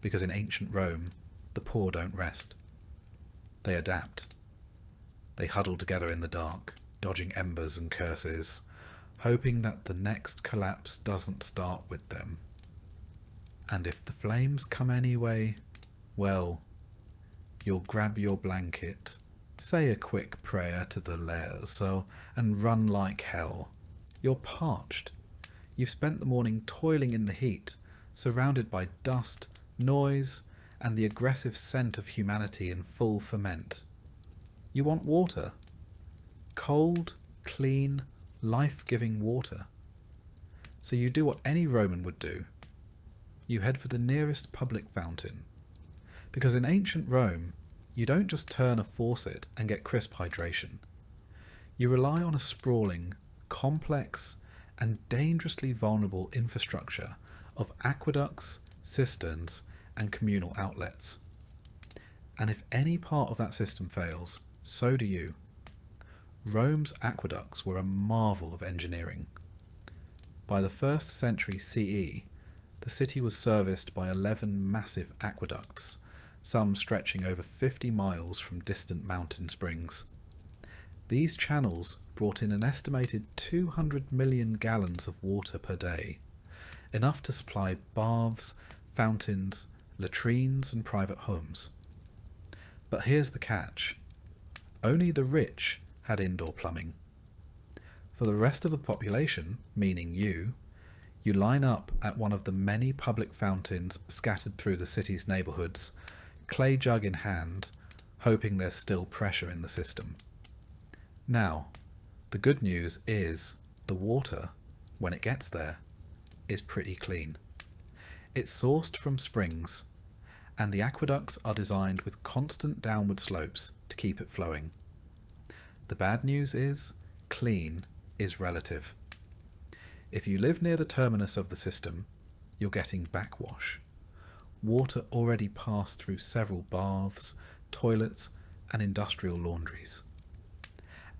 Because in ancient Rome, the poor don't rest. They adapt. They huddle together in the dark, dodging embers and curses, hoping that the next collapse doesn't start with them. And if the flames come anyway, well, you'll grab your blanket, say a quick prayer to the Laerzo, and run like hell. You're parched. You've spent the morning toiling in the heat, surrounded by dust, noise, and the aggressive scent of humanity in full ferment. You want water. Cold, clean, life-giving water. So you do what any Roman would do. You head for the nearest public fountain. Because in ancient Rome, you don't just turn a faucet and get crisp hydration. You rely on a sprawling, complex, and dangerously vulnerable infrastructure of aqueducts, cisterns, and communal outlets. And if any part of that system fails, so do you. Rome's aqueducts were a marvel of engineering. By the 1st century CE, the city was serviced by 11 massive aqueducts, some stretching over 50 miles from distant mountain springs. These channels brought in an estimated 200 million gallons of water per day, enough to supply baths, fountains, latrines, and private homes. But here's the catch. Only the rich had indoor plumbing. For the rest of the population, meaning you line up at one of the many public fountains scattered through the city's neighbourhoods, clay jug in hand, hoping there's still pressure in the system. Now, the good news is the water, when it gets there, is pretty clean. It's sourced from springs, and the aqueducts are designed with constant downward slopes to keep it flowing. The bad news is, clean is relative. If you live near the terminus of the system, you're getting backwash. Water already passed through several baths, toilets, and industrial laundries.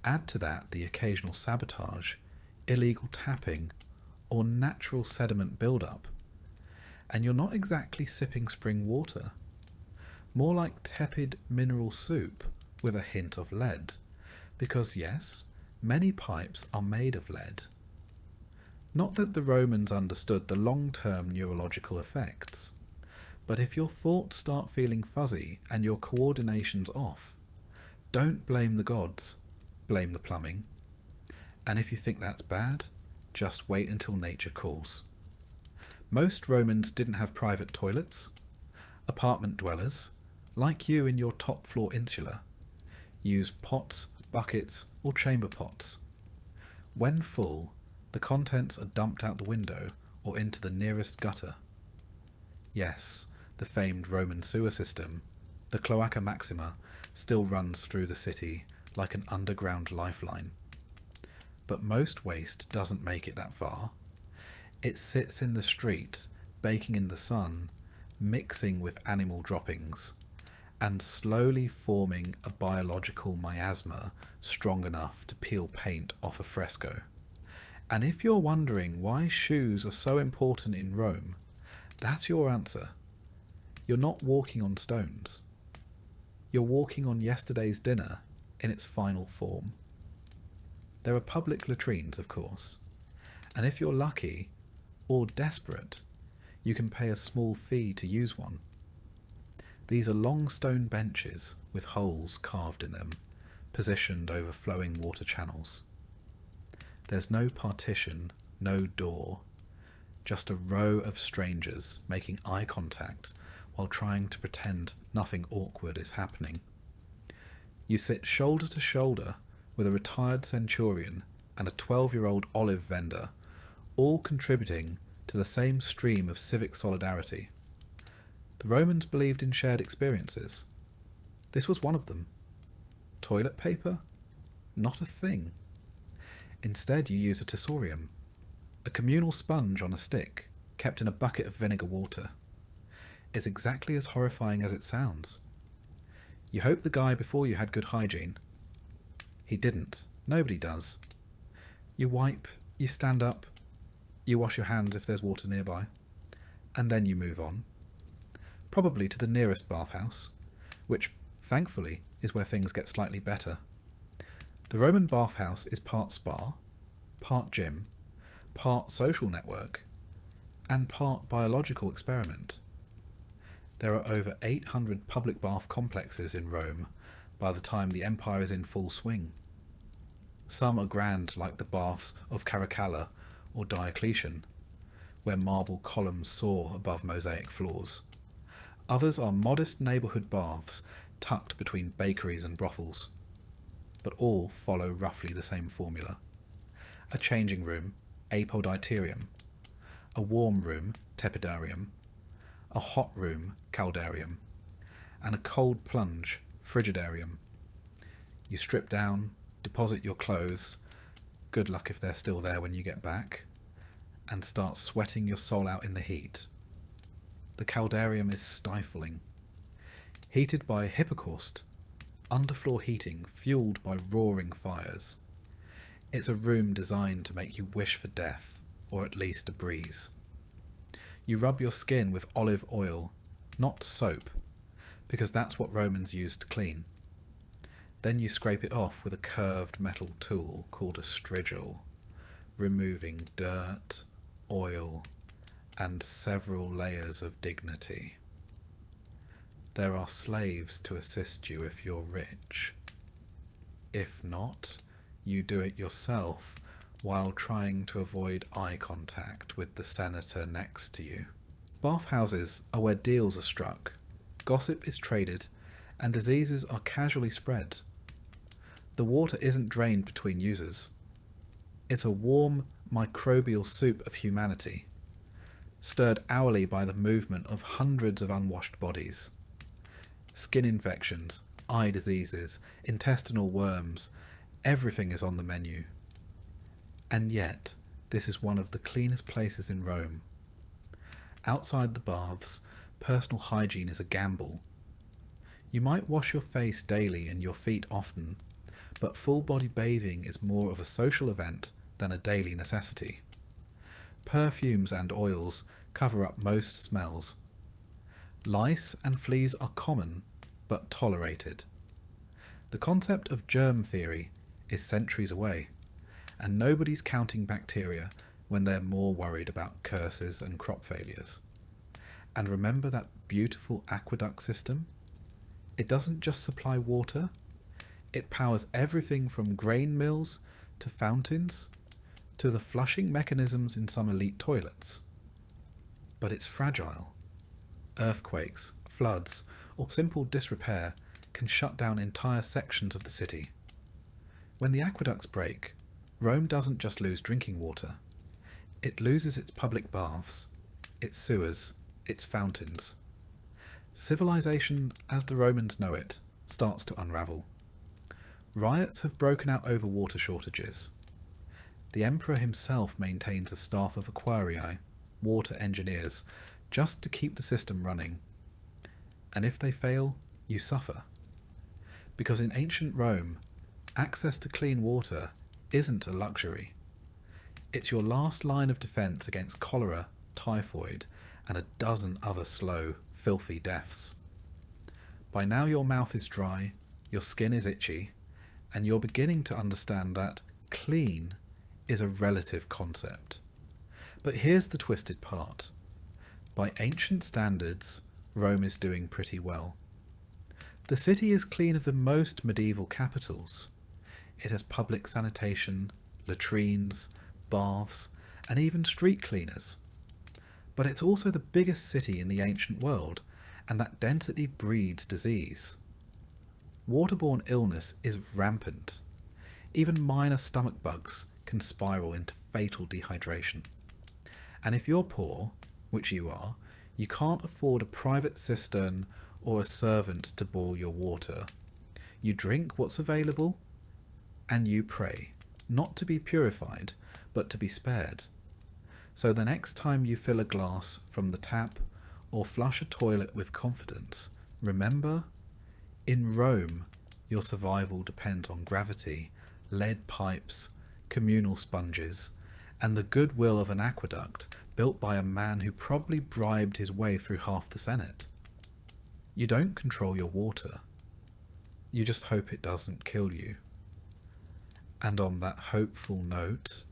Add to that the occasional sabotage, illegal tapping, or natural sediment build-up, and you're not exactly sipping spring water. More like tepid mineral soup with a hint of lead, because yes, many pipes are made of lead. Not that the Romans understood the long-term neurological effects, but if your thoughts start feeling fuzzy and your coordination's off, don't blame the gods, blame the plumbing. And if you think that's bad, just wait until nature calls. Most Romans didn't have private toilets. Apartment dwellers, like you in your top floor insula, use pots, buckets, or chamber pots. When full, the contents are dumped out the window or into the nearest gutter. Yes, the famed Roman sewer system, the Cloaca Maxima, still runs through the city like an underground lifeline. But most waste doesn't make it that far. It sits in the street, baking in the sun, mixing with animal droppings, and slowly forming a biological miasma strong enough to peel paint off a fresco. And if you're wondering why shoes are so important in Rome, that's your answer. You're not walking on stones. You're walking on yesterday's dinner in its final form. There are public latrines, of course, and if you're lucky or desperate, you can pay a small fee to use one. These are long stone benches with holes carved in them, positioned over flowing water channels. There's no partition, no door, just a row of strangers making eye contact while trying to pretend nothing awkward is happening. You sit shoulder to shoulder with a retired centurion and a 12-year-old olive vendor, all contributing to the same stream of civic solidarity. The Romans believed in shared experiences. This was one of them. Toilet paper? Not a thing. Instead, you use a tessorium, a communal sponge on a stick, kept in a bucket of vinegar water. It's exactly as horrifying as it sounds. You hope the guy before you had good hygiene. He didn't. Nobody does. You wipe, you stand up, you wash your hands if there's water nearby, and then you move on. Probably to the nearest bathhouse, which, thankfully, is where things get slightly better. The Roman bathhouse is part spa, part gym, part social network, and part biological experiment. There are over 800 public bath complexes in Rome by the time the empire is in full swing. Some are grand like the baths of Caracalla or Diocletian, where marble columns soar above mosaic floors. Others are modest neighbourhood baths tucked between bakeries and brothels, but all follow roughly the same formula. A changing room, apoditerium, a warm room, tepidarium, a hot room, caldarium, and a cold plunge, frigidarium. You strip down, deposit your clothes, good luck if they're still there when you get back, and start sweating your soul out in the heat. The caldarium is stifling. Heated by hypocaust, underfloor heating fueled by roaring fires. It's a room designed to make you wish for death, or at least a breeze. You rub your skin with olive oil, not soap, because that's what Romans used to clean. Then you scrape it off with a curved metal tool called a strigil, removing dirt, oil, and several layers of dignity. There are slaves to assist you if you're rich. If not, you do it yourself while trying to avoid eye contact with the senator next to you. Bathhouses are where deals are struck, gossip is traded, and diseases are casually spread. The water isn't drained between users. It's a warm, microbial soup of humanity, stirred hourly by the movement of hundreds of unwashed bodies. Skin infections, eye diseases, intestinal worms, everything is on the menu. And yet, this is one of the cleanest places in Rome. Outside the baths, personal hygiene is a gamble. You might wash your face daily and your feet often, but full-body bathing is more of a social event than a daily necessity. Perfumes and oils cover up most smells. Lice and fleas are common, but tolerated. The concept of germ theory is centuries away, and nobody's counting bacteria when they're more worried about curses and crop failures. And remember that beautiful aqueduct system? It doesn't just supply water, it powers everything from grain mills to fountains to the flushing mechanisms in some elite toilets. But it's fragile. Earthquakes, floods, or simple disrepair can shut down entire sections of the city. When the aqueducts break, Rome doesn't just lose drinking water. It loses its public baths, its sewers, its fountains. Civilization, as the Romans know it, starts to unravel. Riots have broken out over water shortages. The emperor himself maintains a staff of aquarii, water engineers, just to keep the system running. And if they fail, you suffer. Because in ancient Rome, access to clean water isn't a luxury. It's your last line of defense against cholera, typhoid, and a dozen other slow, filthy deaths. By now your mouth is dry, your skin is itchy, and you're beginning to understand that clean is a relative concept. But here's the twisted part. By ancient standards, Rome is doing pretty well. The city is cleaner than most medieval capitals. It has public sanitation, latrines, baths, and even street cleaners. But it's also the biggest city in the ancient world, and that density breeds disease. Waterborne illness is rampant. Even minor stomach bugs can spiral into fatal dehydration. And if you're poor, which you are, you can't afford a private cistern or a servant to boil your water. You drink what's available, and you pray, not to be purified, but to be spared. So the next time you fill a glass from the tap or flush a toilet with confidence, remember, in Rome, your survival depends on gravity, lead pipes, communal sponges, and the goodwill of an aqueduct built by a man who probably bribed his way through half the Senate. You don't control your water. You just hope it doesn't kill you. And on that hopeful note,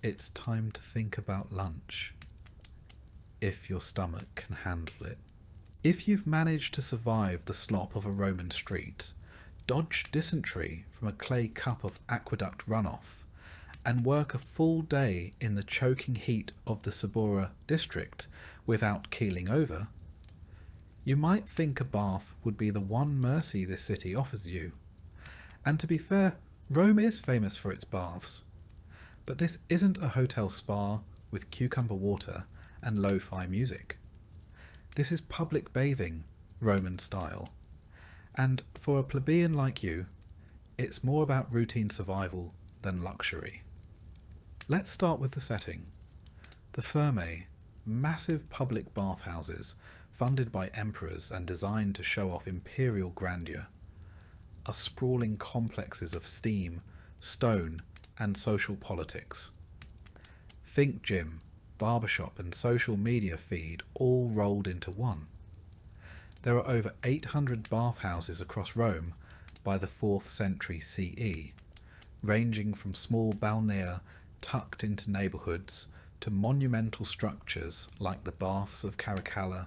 it's time to think about lunch, if your stomach can handle it. If you've managed to survive the slop of a Roman street, dodge dysentery from a clay cup of aqueduct runoff, and work a full day in the choking heat of the Subura district without keeling over, you might think a bath would be the one mercy this city offers you. And to be fair, Rome is famous for its baths. But this isn't a hotel spa with cucumber water and lo-fi music. This is public bathing, Roman style. And for a plebeian like you, it's more about routine survival than luxury. Let's start with the setting. The Thermae, massive public bathhouses funded by emperors and designed to show off imperial grandeur, are sprawling complexes of steam, stone, and social politics. Think gym, barbershop, and social media feed all rolled into one. There are over 800 bathhouses across Rome by the 4th century CE, ranging from small balnea tucked into neighbourhoods to monumental structures like the Baths of Caracalla,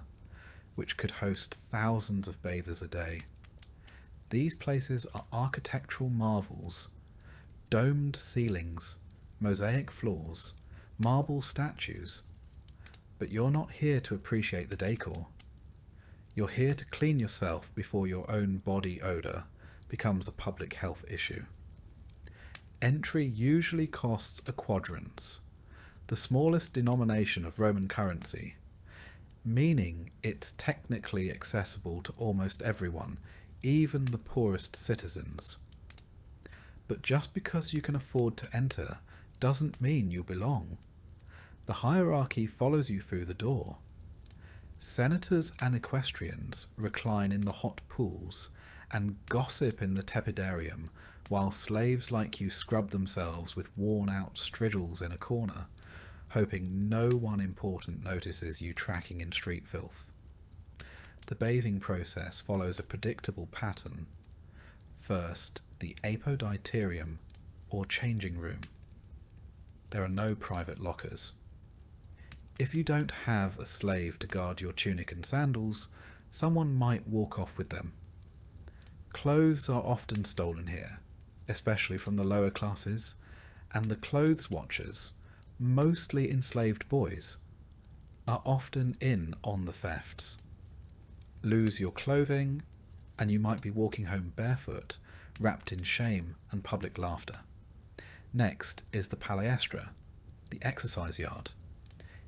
which could host thousands of bathers a day. These places are architectural marvels: domed ceilings, mosaic floors, marble statues. But you're not here to appreciate the decor. You're here to clean yourself before your own body odour becomes a public health issue. Entry usually costs a quadrans, the smallest denomination of Roman currency, meaning it's technically accessible to almost everyone, even the poorest citizens. But just because you can afford to enter doesn't mean you belong. The hierarchy follows you through the door. Senators and equestrians recline in the hot pools and gossip in the tepidarium while slaves like you scrub themselves with worn-out strigils in a corner, hoping no one important notices you tracking in street filth. The bathing process follows a predictable pattern. First, the apoditerium, or changing room. There are no private lockers. If you don't have a slave to guard your tunic and sandals, someone might walk off with them. Clothes are often stolen here, especially from the lower classes, and the clothes watchers, mostly enslaved boys, are often in on the thefts. Lose your clothing, and you might be walking home barefoot, wrapped in shame and public laughter. Next is the palaestra, the exercise yard.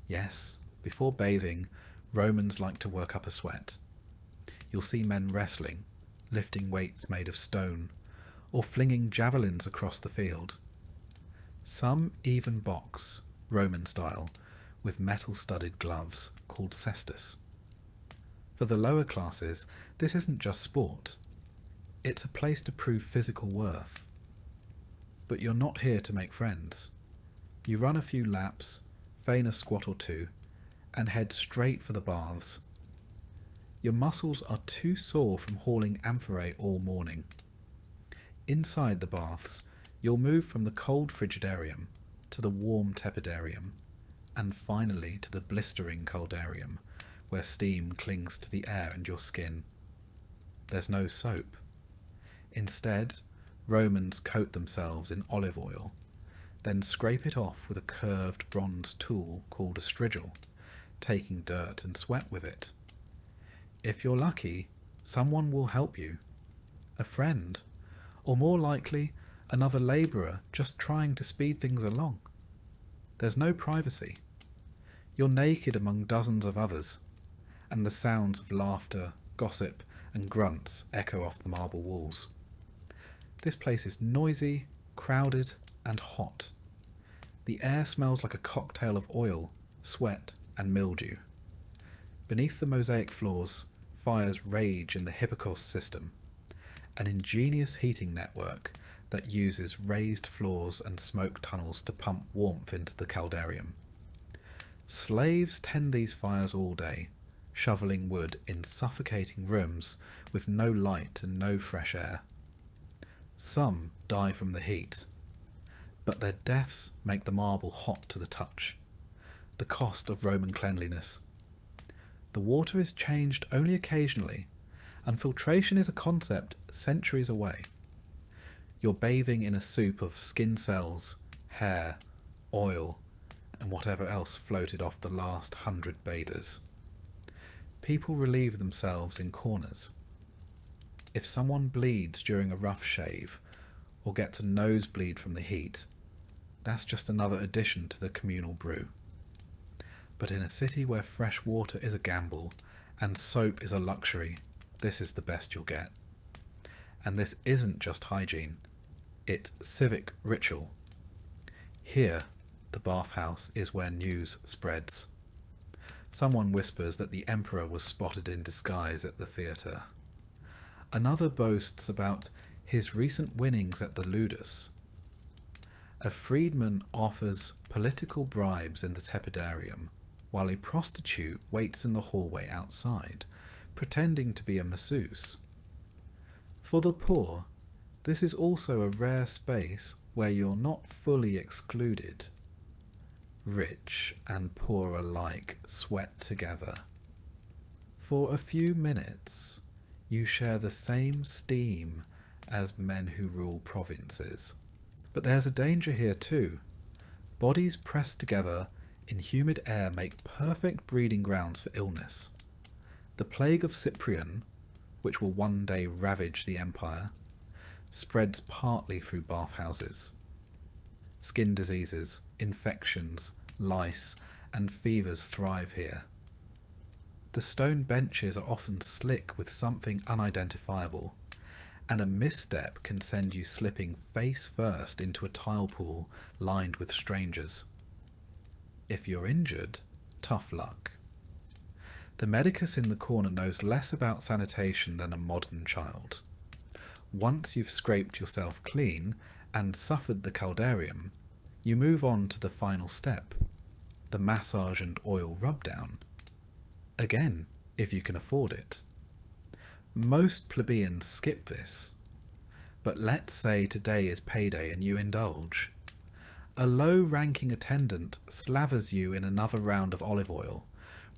Yes, before bathing, Romans like to work up a sweat. You'll see men wrestling, lifting weights made of stone, or flinging javelins across the field. Some even box, Roman style, with metal-studded gloves called cestus. For the lower classes, this isn't just sport. It's a place to prove physical worth. But you're not here to make friends. You run a few laps, feign a squat or two, and head straight for the baths. Your muscles are too sore from hauling amphorae all morning. Inside the baths, you'll move from the cold frigidarium to the warm tepidarium, and finally to the blistering coldarium, where steam clings to the air and your skin. There's no soap. Instead, Romans coat themselves in olive oil, then scrape it off with a curved bronze tool called a strigil, taking dirt and sweat with it. If you're lucky, someone will help you. A friend, or more likely, another labourer just trying to speed things along. There's no privacy. You're naked among dozens of others, and the sounds of laughter, gossip, and grunts echo off the marble walls. This place is noisy, crowded, and hot. The air smells like a cocktail of oil, sweat, and mildew. Beneath the mosaic floors, fires rage in the Hippocos system, an ingenious heating network that uses raised floors and smoke tunnels to pump warmth into the caldarium. Slaves tend these fires all day, shoveling wood in suffocating rooms with no light and no fresh air. Some die from the heat, but their deaths make the marble hot to the touch, the cost of Roman cleanliness. The water is changed only occasionally, and filtration is a concept centuries away. You're bathing in a soup of skin cells, hair, oil, and whatever else floated off the last 100 bathers. People relieve themselves in corners. If someone bleeds during a rough shave, or gets a nosebleed from the heat, that's just another addition to the communal brew. But in a city where fresh water is a gamble, and soap is a luxury, this is the best you'll get. And this isn't just hygiene, it's civic ritual. Here, the bathhouse is where news spreads. Someone whispers that the emperor was spotted in disguise at the theatre. Another boasts about his recent winnings at the ludus. A freedman offers political bribes in the tepidarium, while a prostitute waits in the hallway outside, pretending to be a masseuse. For the poor, this is also a rare space where you're not fully excluded. Rich and poor alike sweat together. For a few minutes, you share the same steam as men who rule provinces. But there's a danger here too. Bodies pressed together in humid air make perfect breeding grounds for illness. The plague of Cyprian, which will one day ravage the empire, spreads partly through bathhouses. Skin diseases, infections, lice, and fevers thrive here. The stone benches are often slick with something unidentifiable, and a misstep can send you slipping face first into a tile pool lined with strangers. If you're injured, tough luck. The medicus in the corner knows less about sanitation than a modern child. Once you've scraped yourself clean and suffered the caldarium, you move on to the final step, the massage and oil rubdown. Again, if you can afford it. Most plebeians skip this, but let's say today is payday and you indulge. A low-ranking attendant slavers you in another round of olive oil,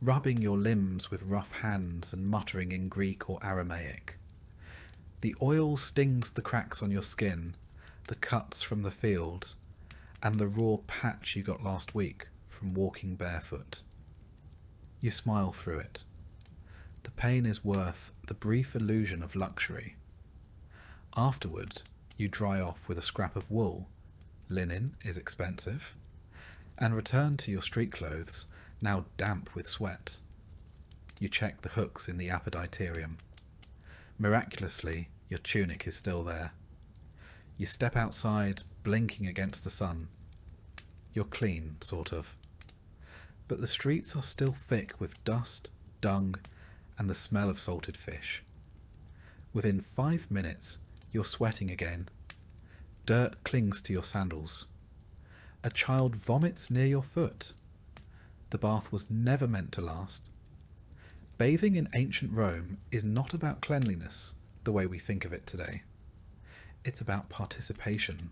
rubbing your limbs with rough hands and muttering in Greek or Aramaic. The oil stings the cracks on your skin, the cuts from the field, and the raw patch you got last week from walking barefoot. You smile through it. The pain is worth the brief illusion of luxury. Afterward, you dry off with a scrap of wool. Linen is expensive. And return to your street clothes, now damp with sweat. You check the hooks in the apoditerium. Miraculously, your tunic is still there. You step outside, blinking against the sun. You're clean, sort of. But the streets are still thick with dust, dung, and the smell of salted fish. Within 5 minutes, you're sweating again. Dirt clings to your sandals. A child vomits near your foot. The bath was never meant to last. Bathing in ancient Rome is not about cleanliness, the way we think of it today. It's about participation.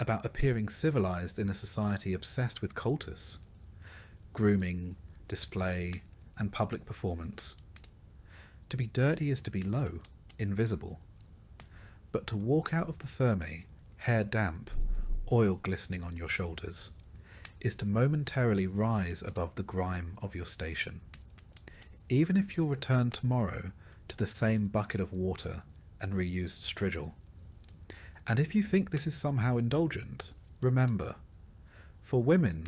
About appearing civilized in a society obsessed with cultus. Grooming, display, and public performance. To be dirty is to be low, invisible. But to walk out of the Thermae, hair damp, oil glistening on your shoulders, is to momentarily rise above the grime of your station. Even if you'll return tomorrow to the same bucket of water and reused strigil. And if you think this is somehow indulgent, remember, for women,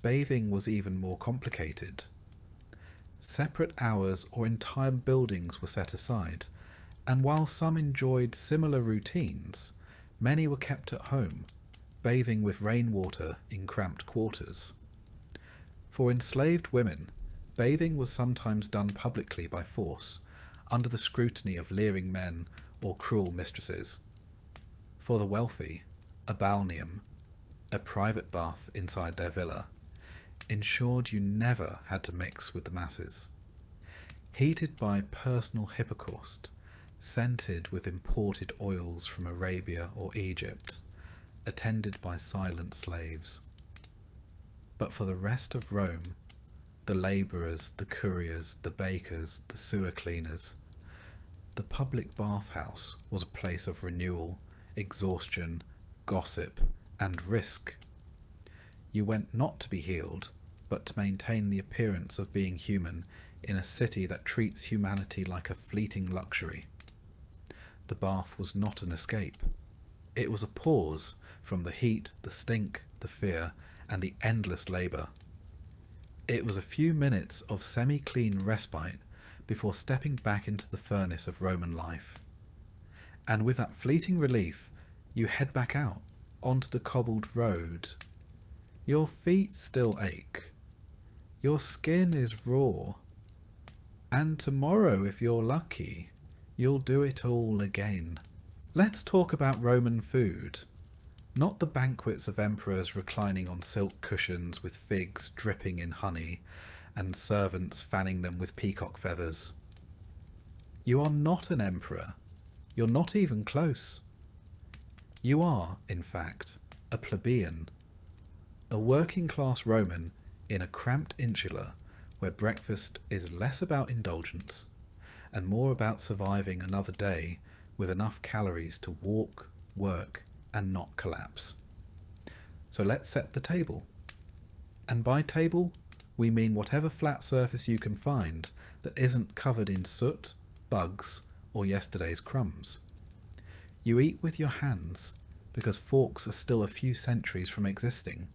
bathing was even more complicated. Separate hours or entire buildings were set aside, and while some enjoyed similar routines, many were kept at home, bathing with rainwater in cramped quarters. For enslaved women, bathing was sometimes done publicly by force, under the scrutiny of leering men or cruel mistresses. For the wealthy, a balneum, a private bath inside their villa, ensured you never had to mix with the masses. Heated by personal hippocaust, scented with imported oils from Arabia or Egypt, attended by silent slaves. But for the rest of Rome, the labourers, the couriers, the bakers, the sewer cleaners, the public bathhouse was a place of renewal, exhaustion, gossip, and risk. You went not to be healed, but to maintain the appearance of being human in a city that treats humanity like a fleeting luxury. The bath was not an escape. It was a pause from the heat, the stink, the fear, and the endless labour. It was a few minutes of semi-clean respite before stepping back into the furnace of Roman life. And with that fleeting relief, you head back out onto the cobbled road. Your feet still ache. Your skin is raw. And tomorrow, if you're lucky, you'll do it all again. Let's talk about Roman food. Not the banquets of emperors reclining on silk cushions with figs dripping in honey and servants fanning them with peacock feathers. You are not an emperor. You're not even close. You are, in fact, a plebeian. A working-class Roman in a cramped insula where breakfast is less about indulgence and more about surviving another day with enough calories to walk, work, and not collapse. So let's set the table. And by table, we mean whatever flat surface you can find that isn't covered in soot, bugs, or yesterday's crumbs. You eat with your hands because forks are still a few centuries from existing.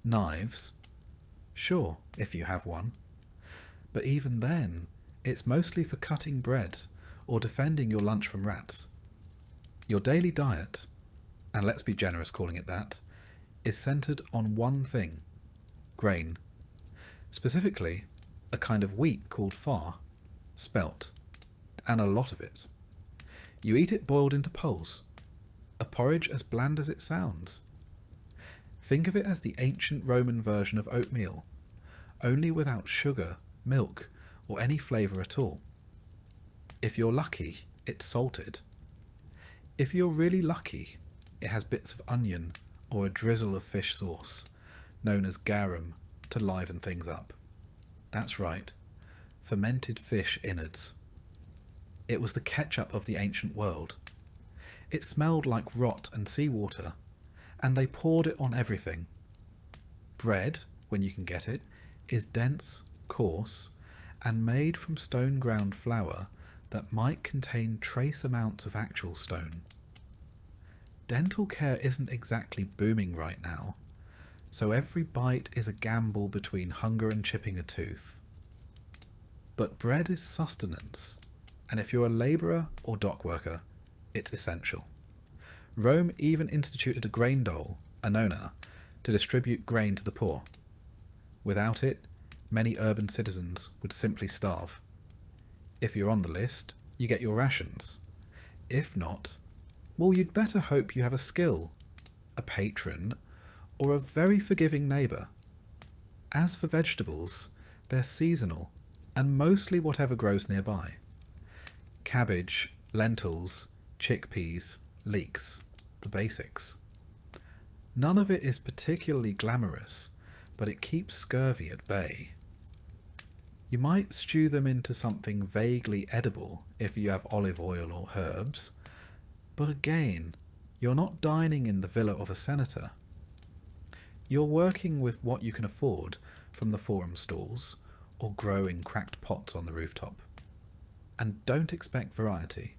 Knives? Sure, if you have one. But even then, it's mostly for cutting bread or defending your lunch from rats. Your daily diet, and let's be generous calling it that, is centred on one thing: grain. Specifically, a kind of wheat called far, spelt, and a lot of it. You eat it boiled into poles, a porridge as bland as it sounds. Think of it as the ancient Roman version of oatmeal, only without sugar, milk, or any flavour at all. If you're lucky, it's salted. If you're really lucky, it has bits of onion or a drizzle of fish sauce, known as garum, to liven things up. That's right, fermented fish innards. It was the ketchup of the ancient world. It smelled like rot and seawater, and they poured it on everything. Bread, when you can get it, is dense, coarse, and made from stone ground flour that might contain trace amounts of actual stone. Dental care isn't exactly booming right now, so every bite is a gamble between hunger and chipping a tooth. But bread is sustenance, and if you're a labourer or dock worker, it's essential. Rome even instituted a grain dole, annona, to distribute grain to the poor. Without it, many urban citizens would simply starve. If you're on the list, you get your rations. If not, well, you'd better hope you have a skill, a patron, or a very forgiving neighbour. As for vegetables, they're seasonal, and mostly whatever grows nearby. Cabbage, lentils, chickpeas, leeks, the basics. None of it is particularly glamorous, but it keeps scurvy at bay. You might stew them into something vaguely edible if you have olive oil or herbs, but again, you're not dining in the villa of a senator. You're working with what you can afford from the forum stalls or grow in cracked pots on the rooftop. And don't expect variety.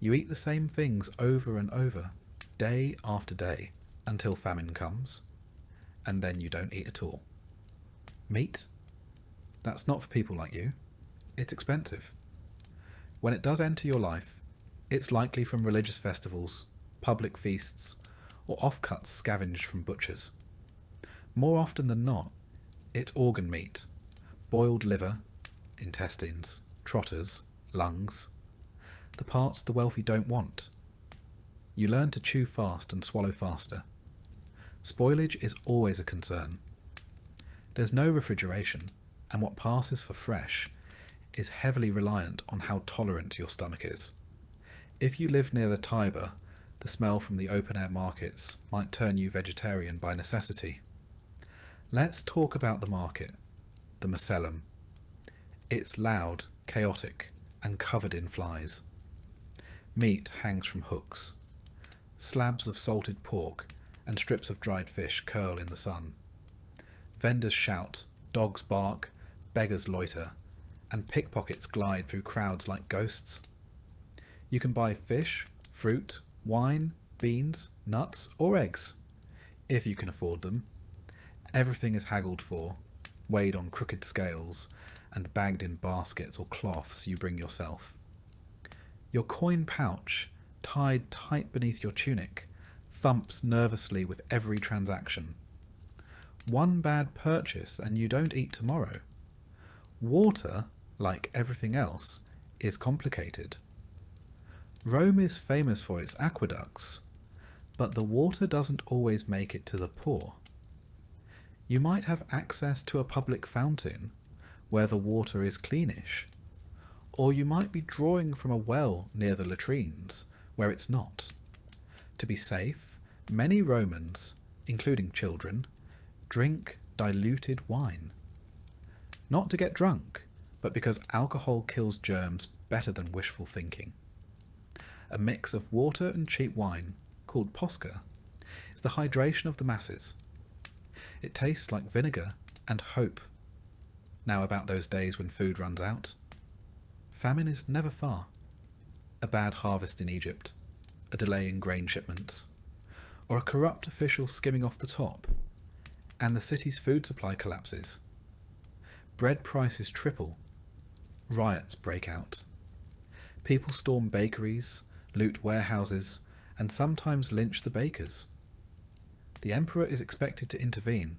You eat the same things over and over, day after day, until famine comes, and then you don't eat at all. Meat? That's not for people like you. It's expensive. When it does enter your life, it's likely from religious festivals, public feasts, or offcuts scavenged from butchers. More often than not, it's organ meat, boiled liver, intestines, trotters, lungs, the parts the wealthy don't want. You learn to chew fast and swallow faster. Spoilage is always a concern. There's no refrigeration, and what passes for fresh is heavily reliant on how tolerant your stomach is. If you live near the Tiber, the smell from the open-air markets might turn you vegetarian by necessity. Let's talk about the market, the macellum. It's loud, chaotic, and covered in flies. Meat hangs from hooks. Slabs of salted pork and strips of dried fish curl in the sun. Vendors shout, dogs bark, beggars loiter, and pickpockets glide through crowds like ghosts. You can buy fish, fruit, wine, beans, nuts, or eggs, if you can afford them. Everything is haggled for, weighed on crooked scales, and bagged in baskets or cloths you bring yourself. Your coin pouch, tied tight beneath your tunic, thumps nervously with every transaction. One bad purchase and you don't eat tomorrow. Water, like everything else, is complicated. Rome is famous for its aqueducts, but the water doesn't always make it to the poor. You might have access to a public fountain where the water is cleanish, or you might be drawing from a well near the latrines where it's not. To be safe, many Romans, including children, drink diluted wine. Not to get drunk, but because alcohol kills germs better than wishful thinking. A mix of water and cheap wine, called posca, is the hydration of the masses. It tastes like vinegar and hope. Now about those days when food runs out. Famine is never far. A bad harvest in Egypt, a delay in grain shipments, or a corrupt official skimming off the top, and the city's food supply collapses. Bread prices triple. Riots break out. People storm bakeries, loot warehouses, and sometimes lynch the bakers. The emperor is expected to intervene.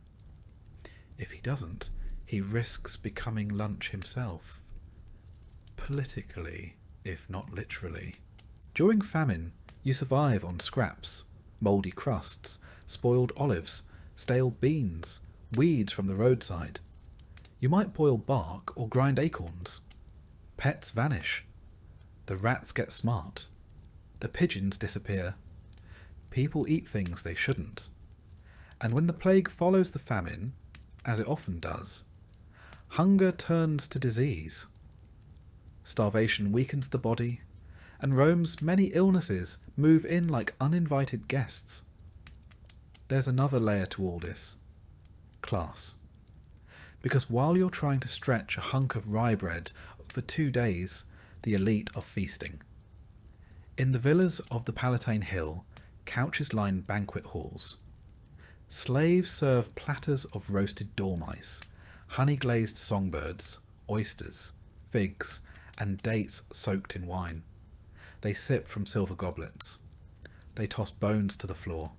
If he doesn't, he risks becoming lunch himself. Politically, if not literally. During famine, you survive on scraps, mouldy crusts, spoiled olives, stale beans, weeds from the roadside. You might boil bark or grind acorns. Pets vanish. The rats get smart. The pigeons disappear. People eat things they shouldn't. And when the plague follows the famine, as it often does, hunger turns to disease. Starvation weakens the body, and Rome's many illnesses move in like uninvited guests. There's another layer to all this. Class. Because while you're trying to stretch a hunk of rye bread for 2 days, the elite are feasting. In the villas of the Palatine Hill, couches line banquet halls. Slaves serve platters of roasted dormice, honey-glazed songbirds, oysters, figs, and dates soaked in wine. They sip from silver goblets. They toss bones to the floor.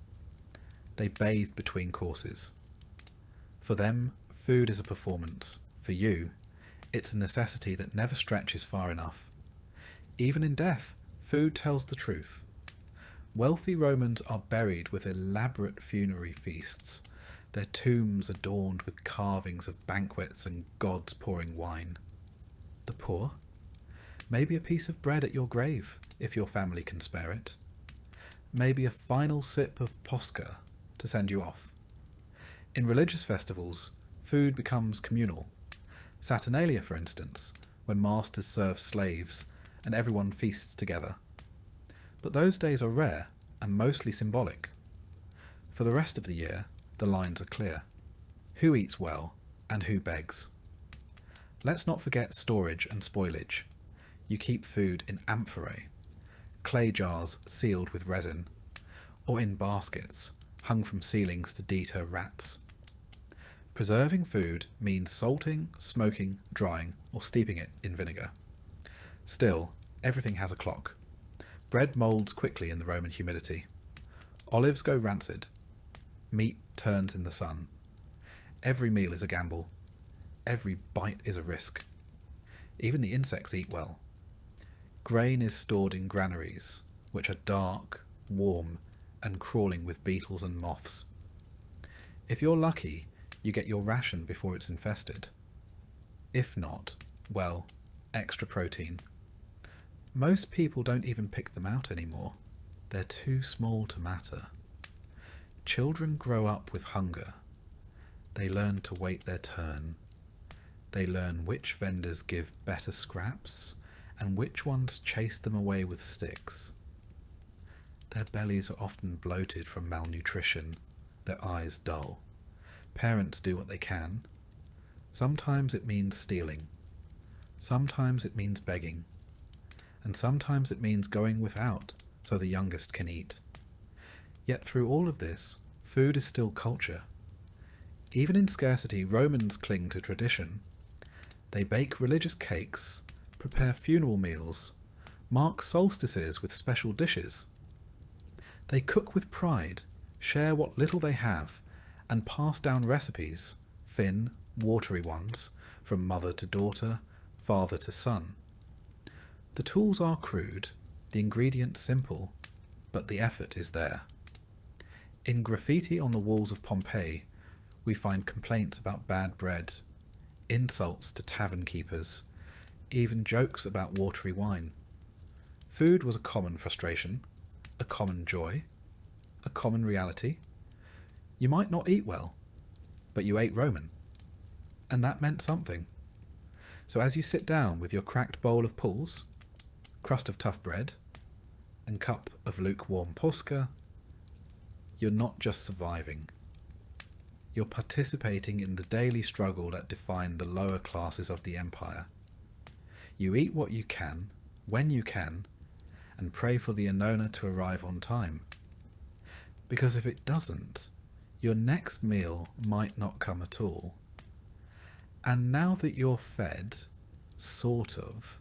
They bathe between courses. For them, food is a performance. For you, it's a necessity that never stretches far enough. Even in death, food tells the truth. Wealthy Romans are buried with elaborate funerary feasts, their tombs adorned with carvings of banquets and gods pouring wine. The poor? Maybe a piece of bread at your grave, if your family can spare it. Maybe a final sip of posca to send you off. In religious festivals, food becomes communal. Saturnalia, for instance, when masters serve slaves and everyone feasts together. But those days are rare and mostly symbolic. For the rest of the year, the lines are clear. Who eats well and who begs? Let's not forget storage and spoilage. You keep food in amphorae, clay jars sealed with resin, or in baskets hung from ceilings to deter rats. Preserving food means salting, smoking, drying, or steeping it in vinegar. Still, everything has a clock. Bread moulds quickly in the Roman humidity. Olives go rancid. Meat turns in the sun. Every meal is a gamble. Every bite is a risk. Even the insects eat well. Grain is stored in granaries, which are dark, warm, and crawling with beetles and moths. If you're lucky, you get your ration before it's infested. If not, well, extra protein. Most people don't even pick them out anymore. They're too small to matter. Children grow up with hunger. They learn to wait their turn. They learn which vendors give better scraps and which ones chase them away with sticks. Their bellies are often bloated from malnutrition, their eyes dull. Parents do what they can. Sometimes it means stealing. Sometimes it means begging. And sometimes it means going without so the youngest can eat. Yet through all of this, food is still culture. Even in scarcity, Romans cling to tradition. They bake religious cakes, prepare funeral meals, mark solstices with special dishes. They cook with pride, share what little they have, and pass down recipes, thin, watery ones, from mother to daughter, father to son. The tools are crude, the ingredients simple, but the effort is there. In graffiti on the walls of Pompeii, we find complaints about bad bread, insults to tavern keepers, even jokes about watery wine. Food was a common frustration, a common joy, a common reality. You might not eat well, but you ate Roman, and that meant something. So as you sit down with your cracked bowl of pulse, crust of tough bread, and cup of lukewarm posca, you're not just surviving. You're participating in the daily struggle that defined the lower classes of the empire. You eat what you can, when you can, and pray for the annona to arrive on time. Because if it doesn't, your next meal might not come at all. And now that you're fed, sort of,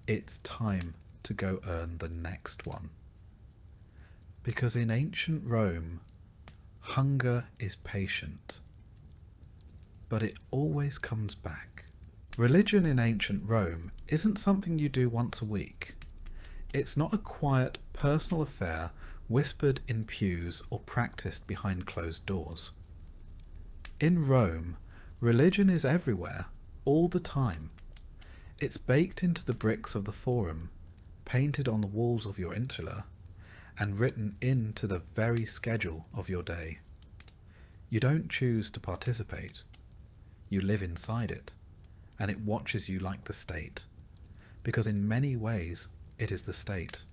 it's time to go earn the next one. Because in ancient Rome, hunger is patient, but it always comes back. Religion in ancient Rome isn't something you do once a week. It's not a quiet, personal affair whispered in pews or practiced behind closed doors. In Rome, religion is everywhere, all the time. It's baked into the bricks of the Forum, painted on the walls of your insula, and written into the very schedule of your day. You don't choose to participate. You live inside it, and it watches you like the state, because in many ways it is the state.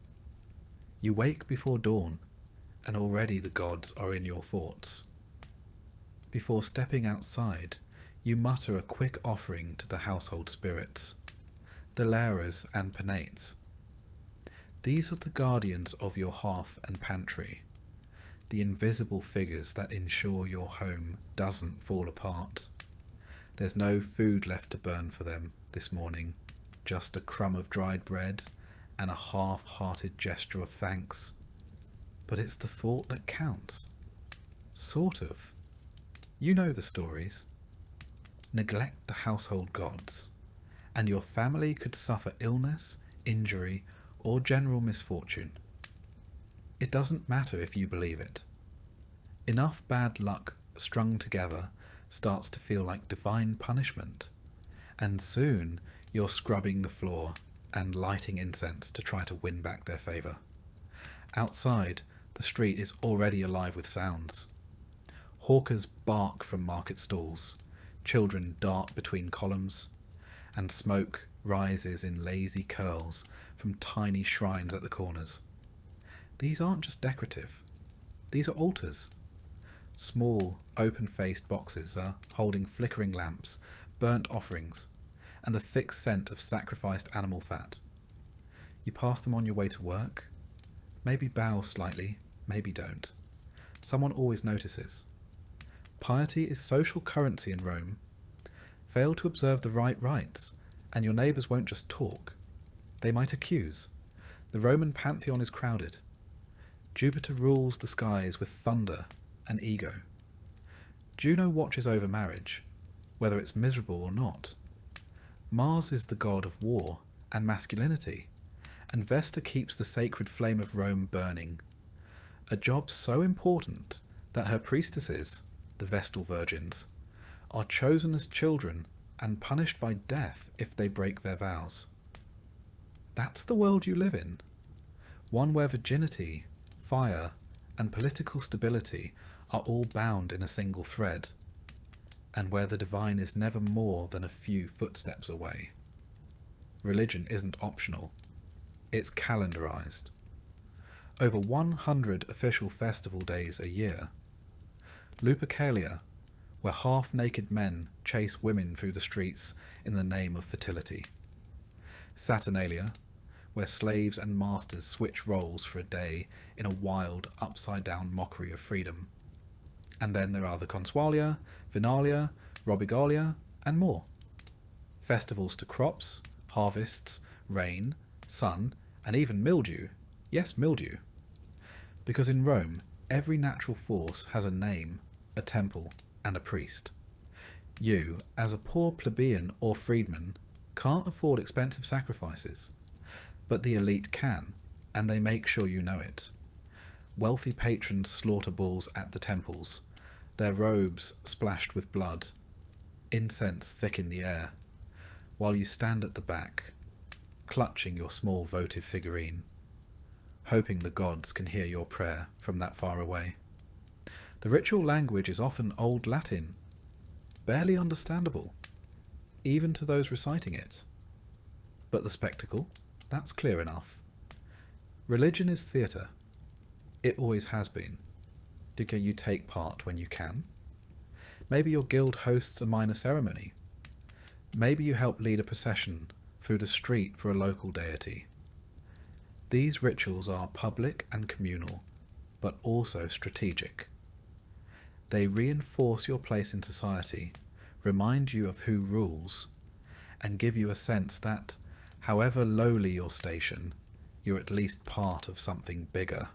You wake before dawn, and already the gods are in your thoughts. Before stepping outside, you mutter a quick offering to the household spirits, the lares and penates. These are the guardians of your hearth and pantry, the invisible figures that ensure your home doesn't fall apart. There's no food left to burn for them this morning, just a crumb of dried bread and a half-hearted gesture of thanks. But it's the thought that counts. Sort of. You know the stories. Neglect the household gods, and your family could suffer illness, injury, or general misfortune. It doesn't matter if you believe it. Enough bad luck strung together starts to feel like divine punishment, and soon you're scrubbing the floor and lighting incense to try to win back their favour. Outside, the street is already alive with sounds. Hawkers bark from market stalls, children dart between columns, and smoke rises in lazy curls from tiny shrines at the corners. These aren't just decorative. These are altars. Small, open-faced boxes are holding flickering lamps, burnt offerings, and the thick scent of sacrificed animal fat. You pass them on your way to work. Maybe bow slightly, maybe don't. Someone always notices. Piety is social currency in Rome. Fail to observe the right rites, and your neighbours won't just talk. They might accuse. The Roman pantheon is crowded. Jupiter rules the skies with thunder and ego. Juno watches over marriage, whether it's miserable or not. Mars is the god of war and masculinity, and Vesta keeps the sacred flame of Rome burning. A job so important that her priestesses, the Vestal virgins, are chosen as children and punished by death if they break their vows. That's the world you live in, one where virginity, fire, and political stability are all bound in a single thread, and where the divine is never more than a few footsteps away. Religion isn't optional, it's calendarized. Over 100 official festival days a year. Lupercalia, where half-naked men chase women through the streets in the name of fertility. Saturnalia, where slaves and masters switch roles for a day in a wild, upside-down mockery of freedom. And then there are the Consualia, Vinalia, Robigalia, and more. Festivals to crops, harvests, rain, sun, and even mildew. Yes, mildew. Because in Rome, every natural force has a name, a temple, and a priest. You, as a poor plebeian or freedman, can't afford expensive sacrifices. But the elite can, and they make sure you know it. Wealthy patrons slaughter bulls at the temples, their robes splashed with blood, incense thick in the air, while you stand at the back, clutching your small votive figurine, hoping the gods can hear your prayer from that far away. The ritual language is often Old Latin, barely understandable, even to those reciting it. But the spectacle, that's clear enough. Religion is theatre. It always has been. Do you take part when you can? Maybe your guild hosts a minor ceremony. Maybe you help lead a procession through the street for a local deity. These rituals are public and communal, but also strategic. They reinforce your place in society, remind you of who rules, and give you a sense that, however lowly your station, you're at least part of something bigger.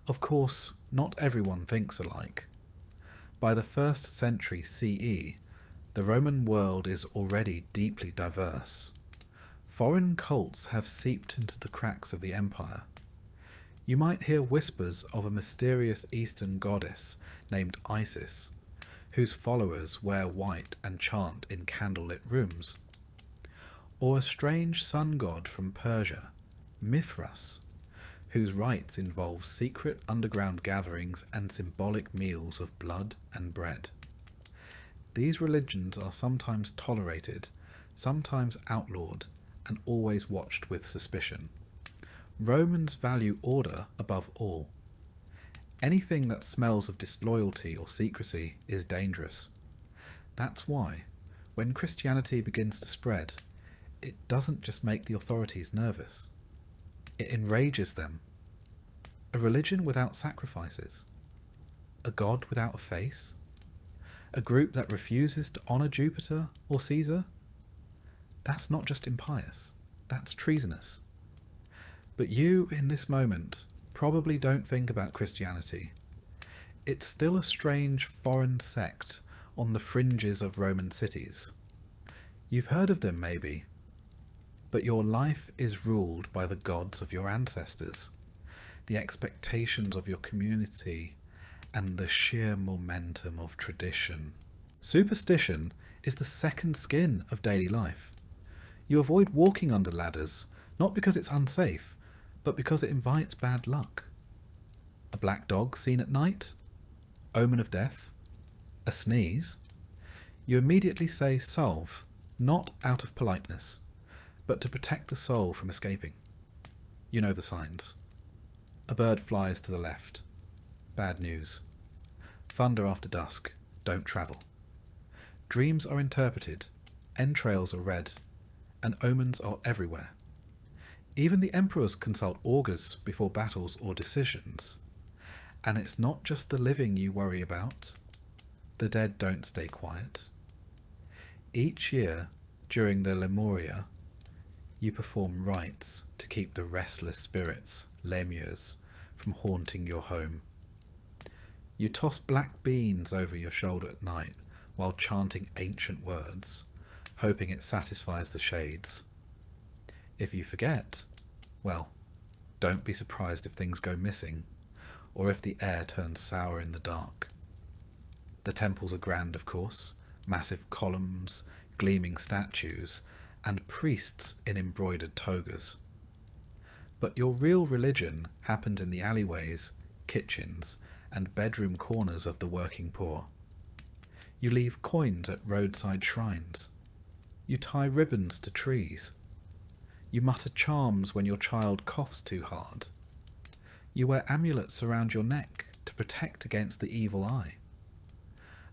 Of course, not everyone thinks alike. By the 1st century CE, the Roman world is already deeply diverse. foreign cults have seeped into the cracks of the empire. You might hear whispers of a mysterious Eastern goddess named Isis, whose followers wear white and chant in candlelit rooms. Or a strange sun god from Persia, Mithras, whose rites involve secret underground gatherings and symbolic meals of blood and bread. These religions are sometimes tolerated, sometimes outlawed, and always watched with suspicion. Romans value order above all. Anything that smells of disloyalty or secrecy is dangerous. That's why, when Christianity begins to spread, it doesn't just make the authorities nervous. It enrages them. A religion without sacrifices? A god without a face? A group that refuses to honour Jupiter or Caesar? That's not just impious, that's treasonous. But you, in this moment, probably don't think about Christianity. It's still a strange foreign sect on the fringes of Roman cities. You've heard of them, maybe, but your life is ruled by the gods of your ancestors, the expectations of your community, and the sheer momentum of tradition. Superstition is the second skin of daily life. You avoid walking under ladders, not because it's unsafe, but because it invites bad luck. A black dog seen at night? Omen of death? A sneeze? You immediately say salve, not out of politeness, but to protect the soul from escaping. You know the signs. A bird flies to the left. Bad news. Thunder after dusk. Don't travel. Dreams are interpreted, entrails are read, and omens are everywhere. Even the emperors consult augurs before battles or decisions. And it's not just the living you worry about. The dead don't stay quiet. Each year, during the Lemuria, you perform rites to keep the restless spirits, lemures, from haunting your home. You toss black beans over your shoulder at night while chanting ancient words, hoping it satisfies the shades. If you forget, well, don't be surprised if things go missing, or if the air turns sour in the dark. The temples are grand, of course, massive columns, gleaming statues, and priests in embroidered togas. But your real religion happens in the alleyways, kitchens, and bedroom corners of the working poor. You leave coins at roadside shrines. You tie ribbons to trees. You mutter charms when your child coughs too hard. You wear amulets around your neck to protect against the evil eye.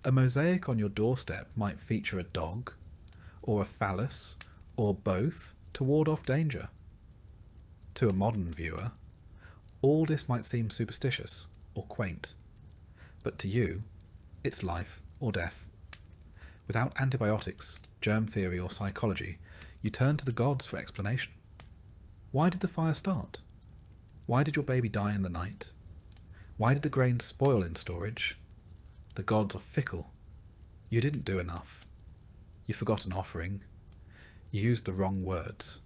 A mosaic on your doorstep might feature a dog, or a phallus, or both to ward off danger. To a modern viewer, all this might seem superstitious or quaint, but to you, it's life or death. Without antibiotics, germ theory, or psychology, you turn to the gods for explanation. Why did the fire start? Why did your baby die in the night? Why did the grain spoil in storage? The gods are fickle. You didn't do enough. You forgot an offering. You used the wrong words.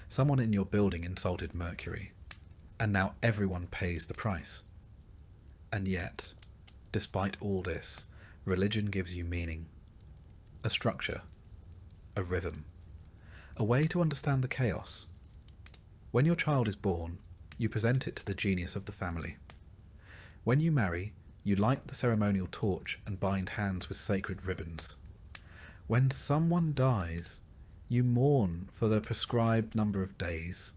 Someone in your building insulted Mercury, and now everyone pays the price. And yet, despite all this, religion gives you meaning. A structure, a rhythm, a way to understand the chaos. When your child is born, you present it to the genius of the family. When you marry, you light the ceremonial torch and bind hands with sacred ribbons. When someone dies, you mourn for the prescribed number of days,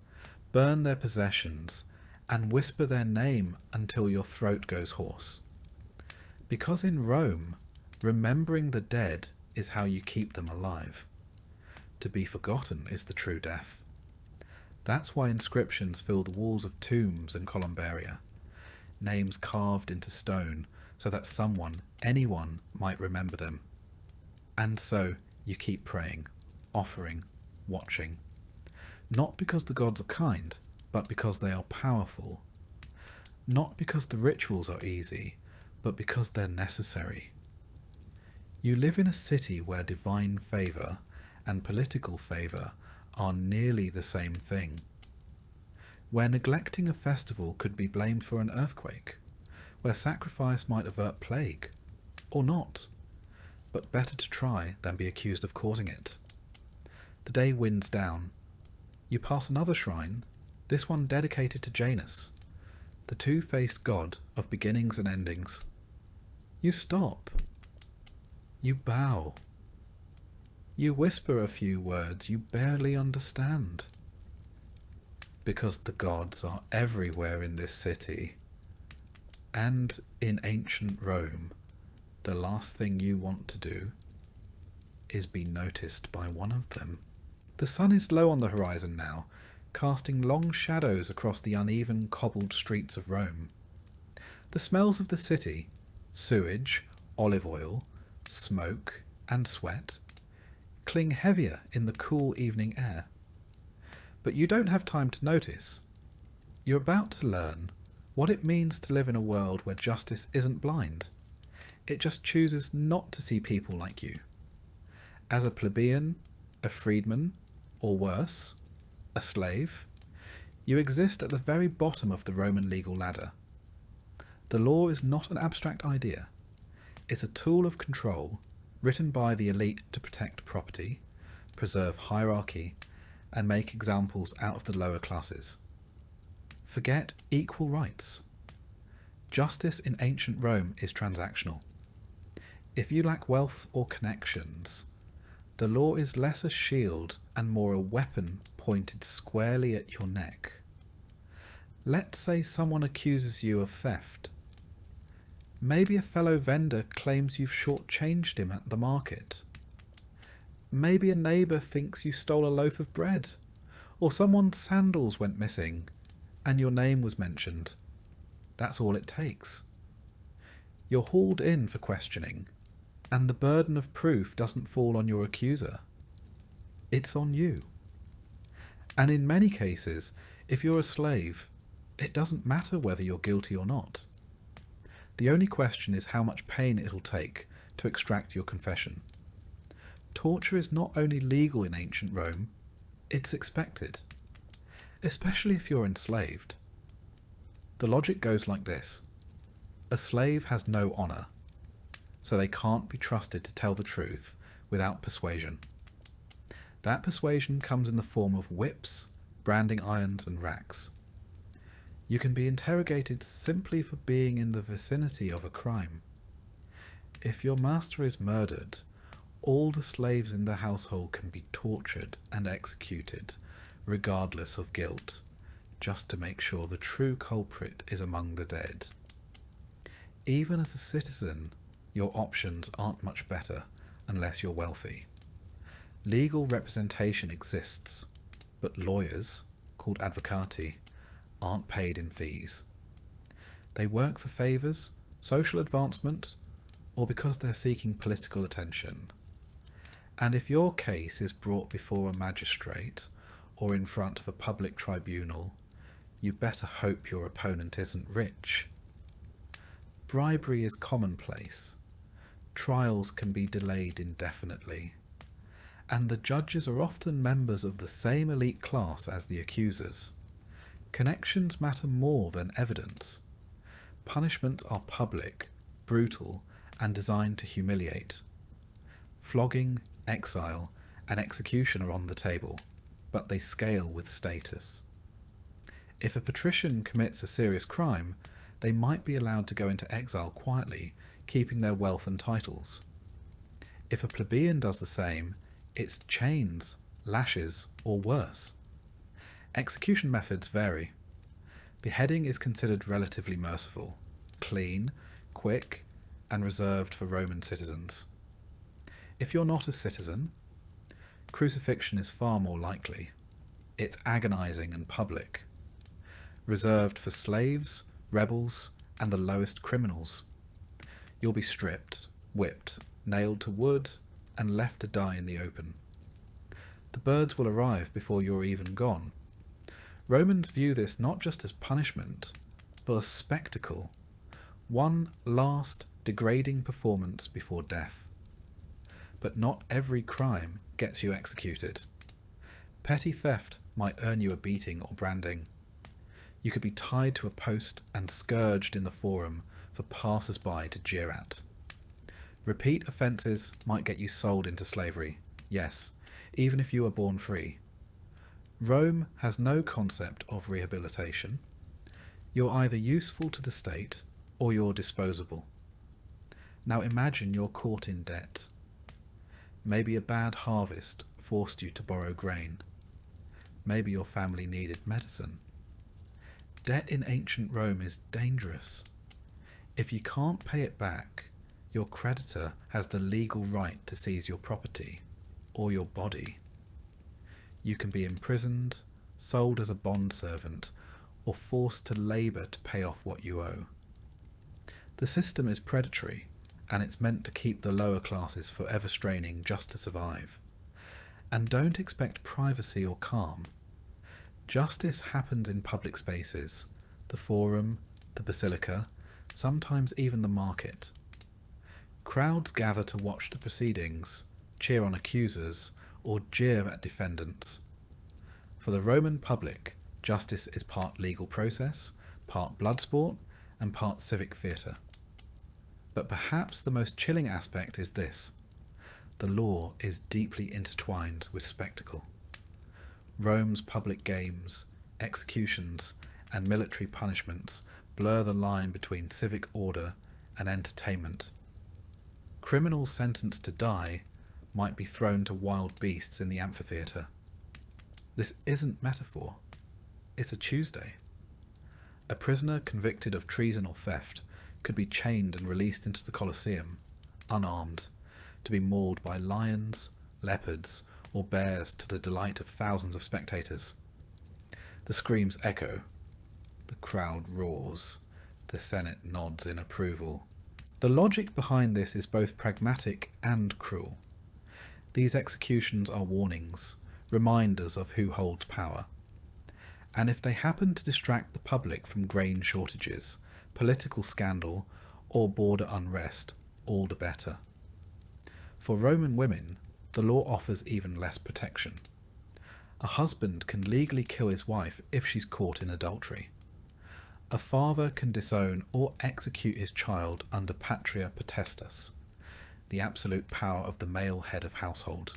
burn their possessions, and whisper their name until your throat goes hoarse. Because in Rome, remembering the dead is how you keep them alive. To be forgotten is the true death. That's why inscriptions fill the walls of tombs and columbaria, names carved into stone so that someone, anyone, might remember them. And so you keep praying, offering, watching. Not because the gods are kind, but because they are powerful. Not because the rituals are easy, but because they're necessary. You live in a city where divine favour and political favour are nearly the same thing. Where neglecting a festival could be blamed for an earthquake, where sacrifice might avert plague, or not, but better to try than be accused of causing it. The day winds down. You pass another shrine, this one dedicated to Janus, the two-faced god of beginnings and endings. You stop. You bow. You whisper a few words you barely understand. Because the gods are everywhere in this city, and in ancient Rome, the last thing you want to do is be noticed by one of them. The sun is low on the horizon now, casting long shadows across the uneven cobbled streets of Rome. The smells of the city, sewage, olive oil, smoke, and sweat, cling heavier in the cool evening air. But you don't have time to notice. You're about to learn what it means to live in a world where justice isn't blind. It just chooses not to see people like you. As a plebeian, a freedman, or worse, a slave, you exist at the very bottom of the Roman legal ladder. The law is not an abstract idea. It's a tool of control written by the elite to protect property, preserve hierarchy, and make examples out of the lower classes. Forget equal rights. Justice in ancient Rome is transactional. If you lack wealth or connections, the law is less a shield and more a weapon pointed squarely at your neck. Let's say someone accuses you of theft. Maybe a fellow vendor claims you've shortchanged him at the market. Maybe a neighbour thinks you stole a loaf of bread, or someone's sandals went missing and your name was mentioned. That's all it takes. You're hauled in for questioning, and the burden of proof doesn't fall on your accuser. It's on you. And in many cases, if you're a slave, it doesn't matter whether you're guilty or not. The only question is how much pain it'll take to extract your confession. Torture is not only legal in ancient Rome, it's expected, especially if you're enslaved. The logic goes like this. A slave has no honour, so they can't be trusted to tell the truth without persuasion. That persuasion comes in the form of whips, branding irons, and racks. You can be interrogated simply for being in the vicinity of a crime. If your master is murdered, all the slaves in the household can be tortured and executed, regardless of guilt, just to make sure the true culprit is among the dead. Even as a citizen, your options aren't much better unless you're wealthy. Legal representation exists, but lawyers, called advocati, aren't paid in fees. They work for favours, social advancement, or because they're seeking political attention. And if your case is brought before a magistrate or in front of a public tribunal, you better hope your opponent isn't rich. Bribery is commonplace. Trials can be delayed indefinitely. And the judges are often members of the same elite class as the accusers. Connections matter more than evidence. Punishments are public, brutal, and designed to humiliate. Flogging, exile, and execution are on the table, but they scale with status. If a patrician commits a serious crime, they might be allowed to go into exile quietly, keeping their wealth and titles. If a plebeian does the same, it's chains, lashes, or worse. Execution methods vary. Beheading is considered relatively merciful, clean, quick, and reserved for Roman citizens. If you're not a citizen, crucifixion is far more likely. It's agonizing and public, reserved for slaves, rebels, and the lowest criminals. You'll be stripped, whipped, nailed to wood, and left to die in the open. The birds will arrive before you're even gone. Romans view this not just as punishment, but as spectacle, one last degrading performance before death. But not every crime gets you executed. Petty theft might earn you a beating or branding. You could be tied to a post and scourged in the forum for passers-by to jeer at. Repeat offences might get you sold into slavery, yes, even if you were born free. Rome has no concept of rehabilitation. You're either useful to the state or you're disposable. Now imagine you're caught in debt. Maybe a bad harvest forced you to borrow grain. Maybe your family needed medicine. Debt in ancient Rome is dangerous. If you can't pay it back, your creditor has the legal right to seize your property or your body. You can be imprisoned, sold as a bondservant, or forced to labour to pay off what you owe. The system is predatory, and it's meant to keep the lower classes forever straining just to survive. And don't expect privacy or calm. Justice happens in public spaces, the forum, the basilica, sometimes even the market. Crowds gather to watch the proceedings, cheer on accusers, or jeer at defendants. For the Roman public, justice is part legal process, part blood sport, and part civic theatre. But perhaps the most chilling aspect is this: the law is deeply intertwined with spectacle. Rome's public games, executions, and military punishments blur the line between civic order and entertainment. Criminals sentenced to die might be thrown to wild beasts in the amphitheatre. This isn't metaphor. It's a Tuesday. A prisoner convicted of treason or theft could be chained and released into the Colosseum, unarmed, to be mauled by lions, leopards, or bears to the delight of thousands of spectators. The screams echo. The crowd roars. The Senate nods in approval. The logic behind this is both pragmatic and cruel. These executions are warnings, reminders of who holds power. And if they happen to distract the public from grain shortages, political scandal, or border unrest, all the better. For Roman women, the law offers even less protection. A husband can legally kill his wife if she's caught in adultery. A father can disown or execute his child under patria potestas, the absolute power of the male head of household.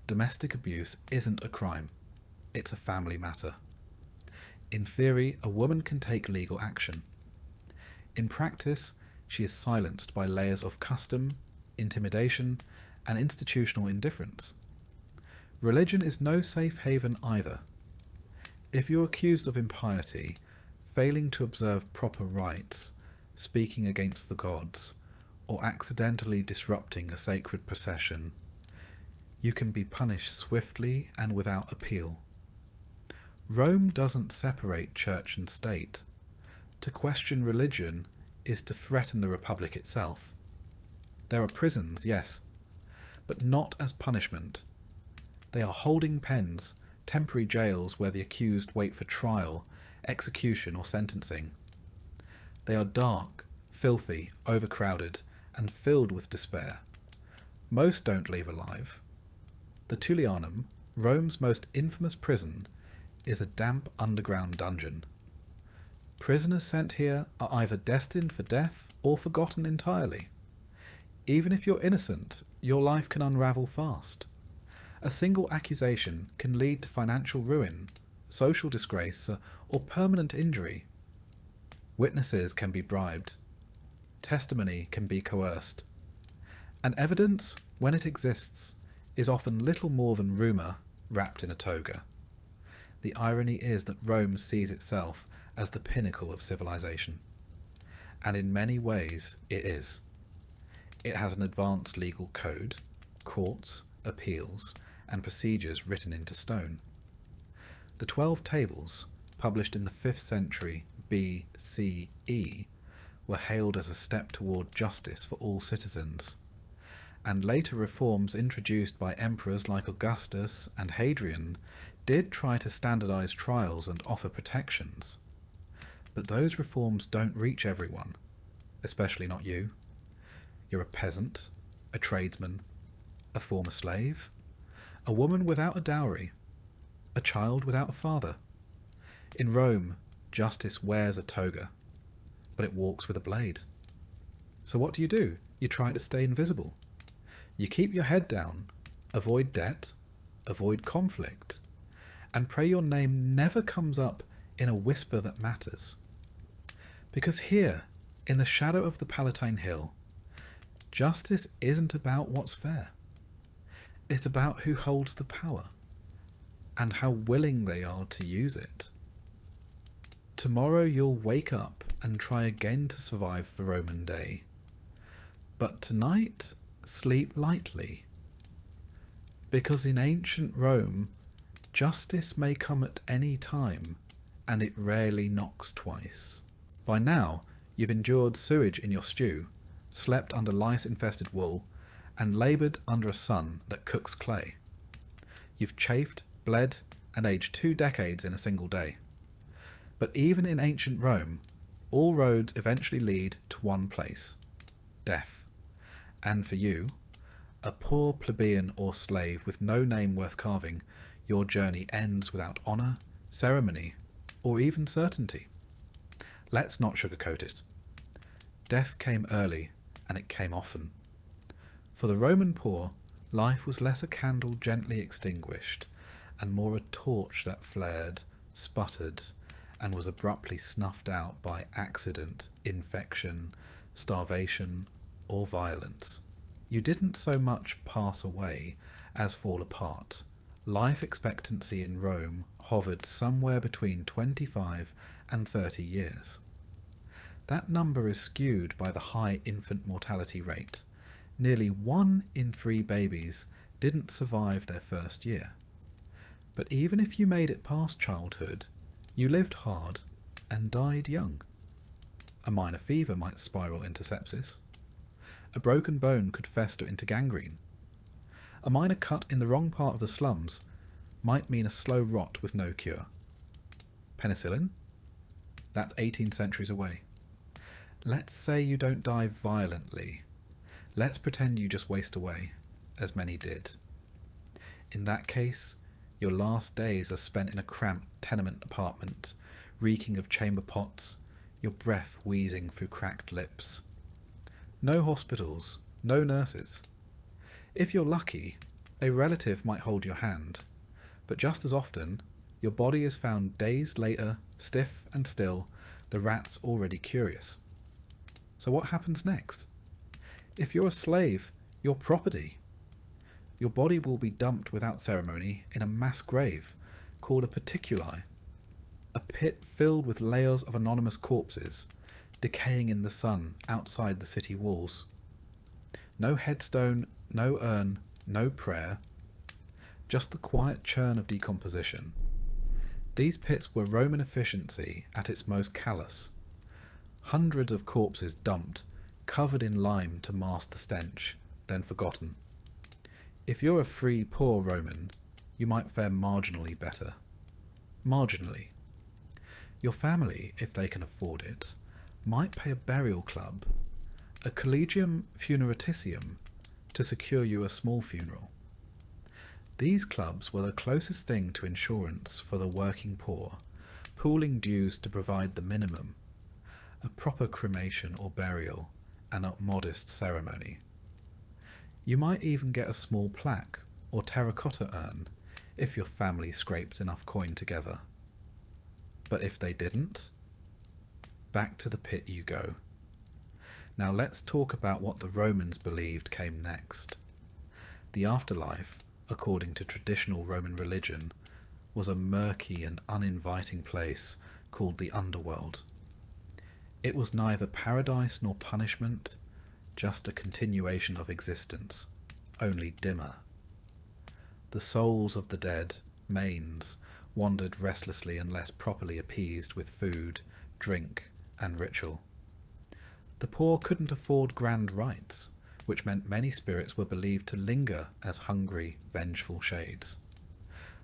Domestic abuse isn't a crime, it's a family matter. In theory, a woman can take legal action. In practice, she is silenced by layers of custom, intimidation, and institutional indifference. Religion is no safe haven either. If you're accused of impiety, failing to observe proper rites, speaking against the gods, or accidentally disrupting a sacred procession, you can be punished swiftly and without appeal. Rome doesn't separate church and state. To question religion is to threaten the republic itself. There are prisons, yes, but not as punishment. They are holding pens, temporary jails where the accused wait for trial, execution, or sentencing. They are dark, filthy, overcrowded, and filled with despair. Most don't leave alive. The Tullianum, Rome's most infamous prison, is a damp underground dungeon. Prisoners sent here are either destined for death or forgotten entirely. Even if you're innocent, your life can unravel fast. A single accusation can lead to financial ruin, social disgrace, or permanent injury. Witnesses can be bribed. Testimony can be coerced. And evidence, when it exists, is often little more than rumour wrapped in a toga. The irony is that Rome sees itself as the pinnacle of civilization. And in many ways it is. It has an advanced legal code, courts, appeals, and procedures written into stone. The 12 tables, published in the 5th century BCE, were hailed as a step toward justice for all citizens, and later reforms introduced by emperors like Augustus and Hadrian did try to standardize trials and offer protections. But those reforms don't reach everyone, especially not you. You're a peasant, a tradesman, a former slave, a woman without a dowry, a child without a father. In Rome, justice wears a toga, but it walks with a blade. So what do? You try to stay invisible. You keep your head down, avoid debt, avoid conflict, and pray your name never comes up in a whisper that matters. Because here, in the shadow of the Palatine Hill, justice isn't about what's fair. It's about who holds the power, and how willing they are to use it. Tomorrow you'll wake up and try again to survive the Roman day. But tonight, sleep lightly. Because in ancient Rome, justice may come at any time, and it rarely knocks twice. By now, you've endured sewage in your stew, slept under lice-infested wool, and laboured under a sun that cooks clay. You've chafed, bled, and aged 2 decades in a single day. But even in ancient Rome, all roads eventually lead to one place: death. And for you, a poor plebeian or slave with no name worth carving, your journey ends without honour, ceremony, or even certainty. Let's not sugarcoat it. Death came early, and it came often. For the Roman poor, life was less a candle gently extinguished, and more a torch that flared, sputtered, and was abruptly snuffed out by accident, infection, starvation, or violence. You didn't so much pass away as fall apart. Life expectancy in Rome hovered somewhere between 25 and 30 years. That number is skewed by the high infant mortality rate. Nearly 1 in 3 babies didn't survive their first year. But even if you made it past childhood, you lived hard and died young. A minor fever might spiral into sepsis. A broken bone could fester into gangrene. A minor cut in the wrong part of the slums might mean a slow rot with no cure. Penicillin? That's 18 centuries away. Let's say you don't die violently. Let's pretend you just waste away, as many did. In that case, your last days are spent in a cramped tenement apartment, reeking of chamber pots, your breath wheezing through cracked lips. No hospitals, no nurses. If you're lucky, a relative might hold your hand, but just as often, your body is found days later, stiff and still, the rats already curious. So what happens next? If you're a slave, you're property. Your body will be dumped without ceremony in a mass grave called a patrician, a pit filled with layers of anonymous corpses, decaying in the sun outside the city walls. No headstone, no urn, no prayer, just the quiet churn of decomposition. These pits were Roman efficiency at its most callous. Hundreds of corpses dumped, covered in lime to mask the stench, then forgotten. If you're a free, poor Roman, you might fare marginally better. Marginally. Your family, if they can afford it, might pay a burial club, a collegium funeraticium, to secure you a small funeral. These clubs were the closest thing to insurance for the working poor, pooling dues to provide the minimum, a proper cremation or burial, and a modest ceremony. You might even get a small plaque or terracotta urn if your family scraped enough coin together. But if they didn't, back to the pit you go. Now let's talk about what the Romans believed came next. The afterlife, according to traditional Roman religion, was a murky and uninviting place called the underworld. It was neither paradise nor punishment, just a continuation of existence, only dimmer. The souls of the dead, manes, wandered restlessly unless properly appeased with food, drink, and ritual. The poor couldn't afford grand rites, which meant many spirits were believed to linger as hungry, vengeful shades.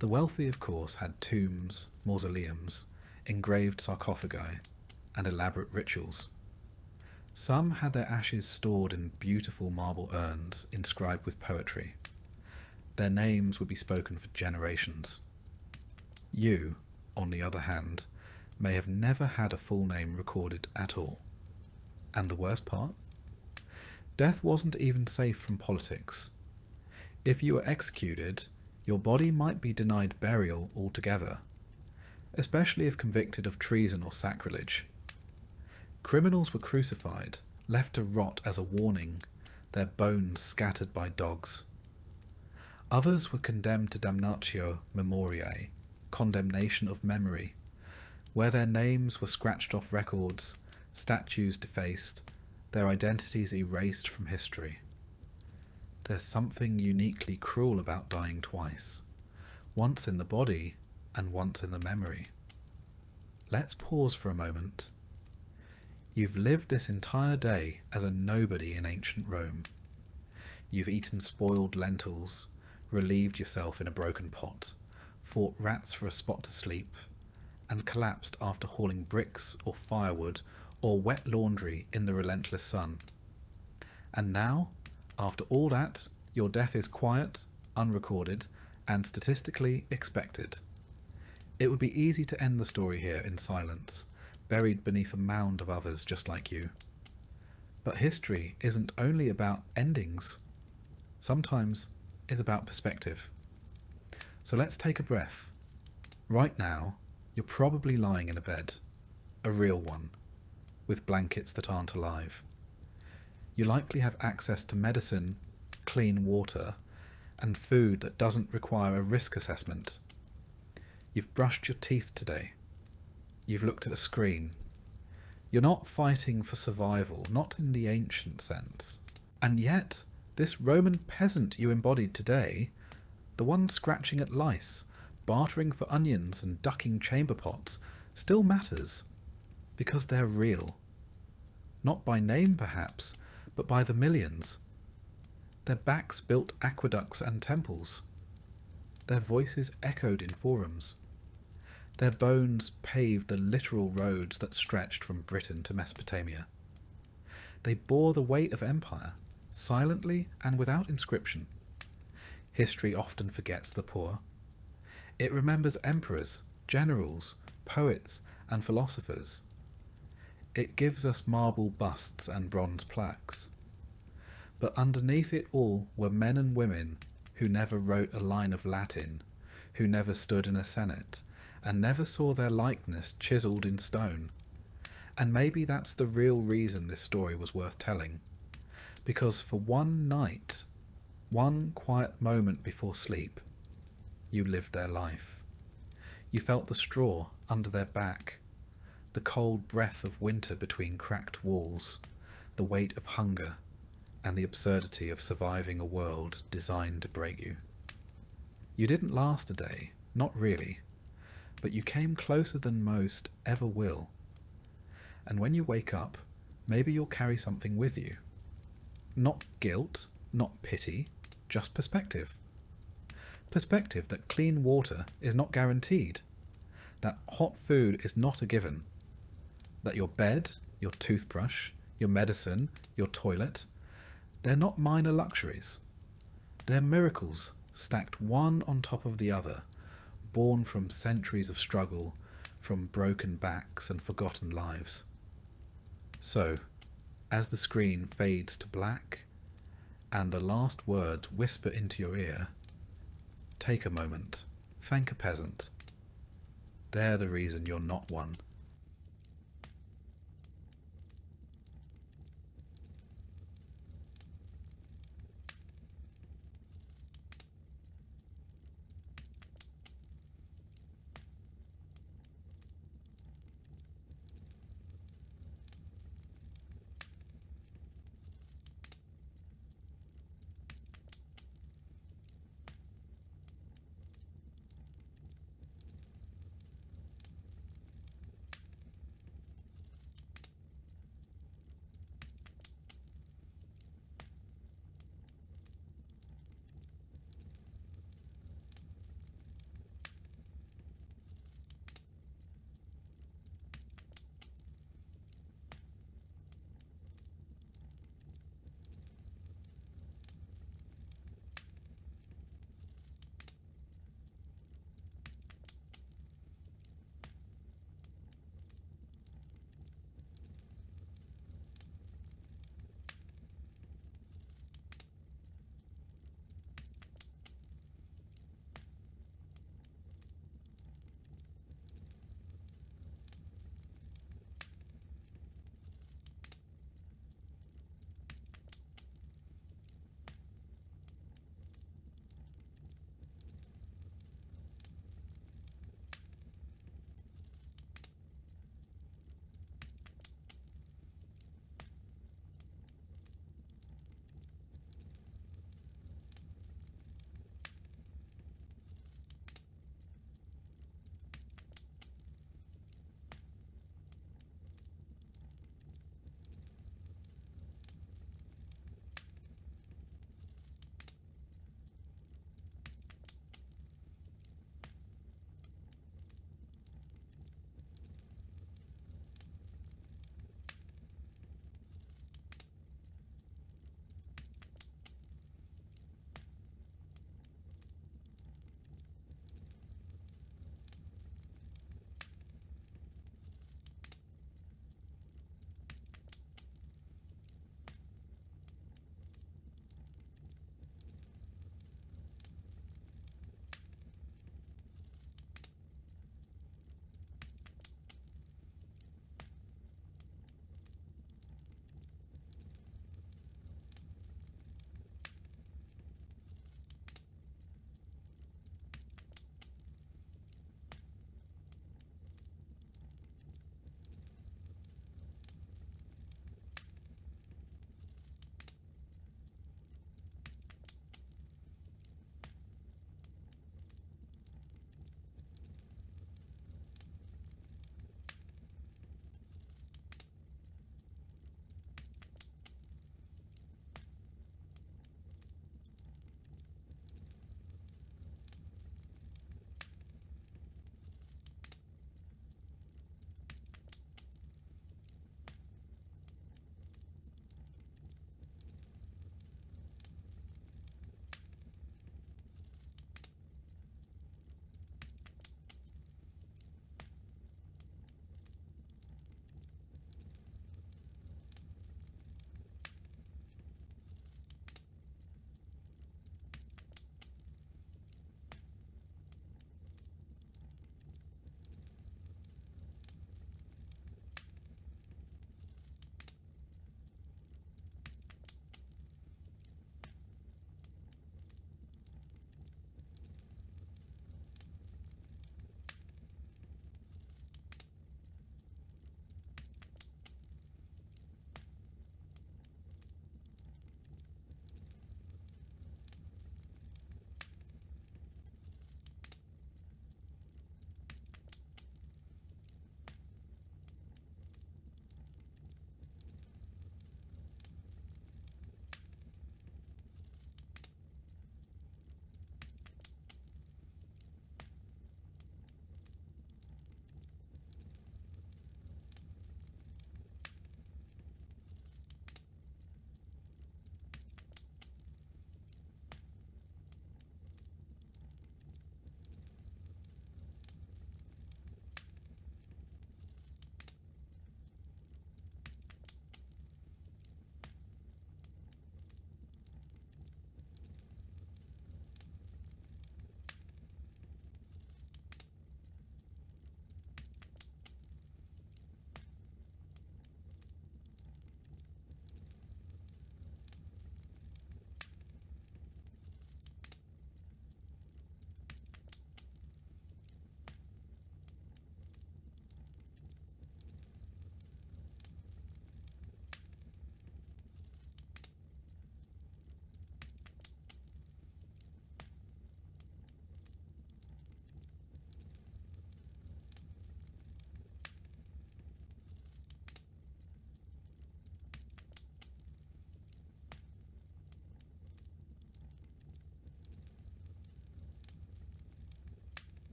The wealthy, of course, had tombs, mausoleums, engraved sarcophagi, and elaborate rituals. Some had their ashes stored in beautiful marble urns inscribed with poetry. Their names would be spoken for generations. You, on the other hand, may have never had a full name recorded at all. And the worst part? Death wasn't even safe from politics. If you were executed, your body might be denied burial altogether, especially if convicted of treason or sacrilege. Criminals were crucified, left to rot as a warning, their bones scattered by dogs. Others were condemned to damnatio memoriae, condemnation of memory, where their names were scratched off records, statues defaced, their identities erased from history. There's something uniquely cruel about dying twice, once in the body and once in the memory. Let's pause for a moment. You've lived this entire day as a nobody in ancient Rome. You've eaten spoiled lentils, relieved yourself in a broken pot, fought rats for a spot to sleep, and collapsed after hauling bricks or firewood or wet laundry in the relentless sun. And now, after all that, your death is quiet, unrecorded, and statistically expected. It would be easy to end the story here in silence, buried beneath a mound of others just like you. But history isn't only about endings. Sometimes it's about perspective. So let's take a breath. Right now, you're probably lying in a bed, a real one, with blankets that aren't alive. You likely have access to medicine, clean water, and food that doesn't require a risk assessment. You've brushed your teeth today. You've looked at a screen. You're not fighting for survival, not in the ancient sense. And yet, this Roman peasant you embodied today, the one scratching at lice, bartering for onions and ducking chamber pots, still matters, because they're real. Not by name, perhaps, but by the millions. Their backs built aqueducts and temples. Their voices echoed in forums. Their bones paved the literal roads that stretched from Britain to Mesopotamia. They bore the weight of empire, silently and without inscription. History often forgets the poor. It remembers emperors, generals, poets, and philosophers. It gives us marble busts and bronze plaques. But underneath it all were men and women who never wrote a line of Latin, who never stood in a senate, and never saw their likeness chiselled in stone. And maybe that's the real reason this story was worth telling. Because for one night, one quiet moment before sleep, you lived their life. You felt the straw under their back, the cold breath of winter between cracked walls, the weight of hunger, and the absurdity of surviving a world designed to break you. You didn't last a day, not really, but you came closer than most ever will. And when you wake up, maybe you'll carry something with you. Not guilt, not pity, just perspective. Perspective that clean water is not guaranteed, that hot food is not a given, that your bed, your toothbrush, your medicine, your toilet, they're not minor luxuries. They're miracles stacked one on top of the other, born from centuries of struggle, from broken backs and forgotten lives. So, as the screen fades to black, and the last words whisper into your ear, take a moment, thank a peasant. They're the reason you're not one.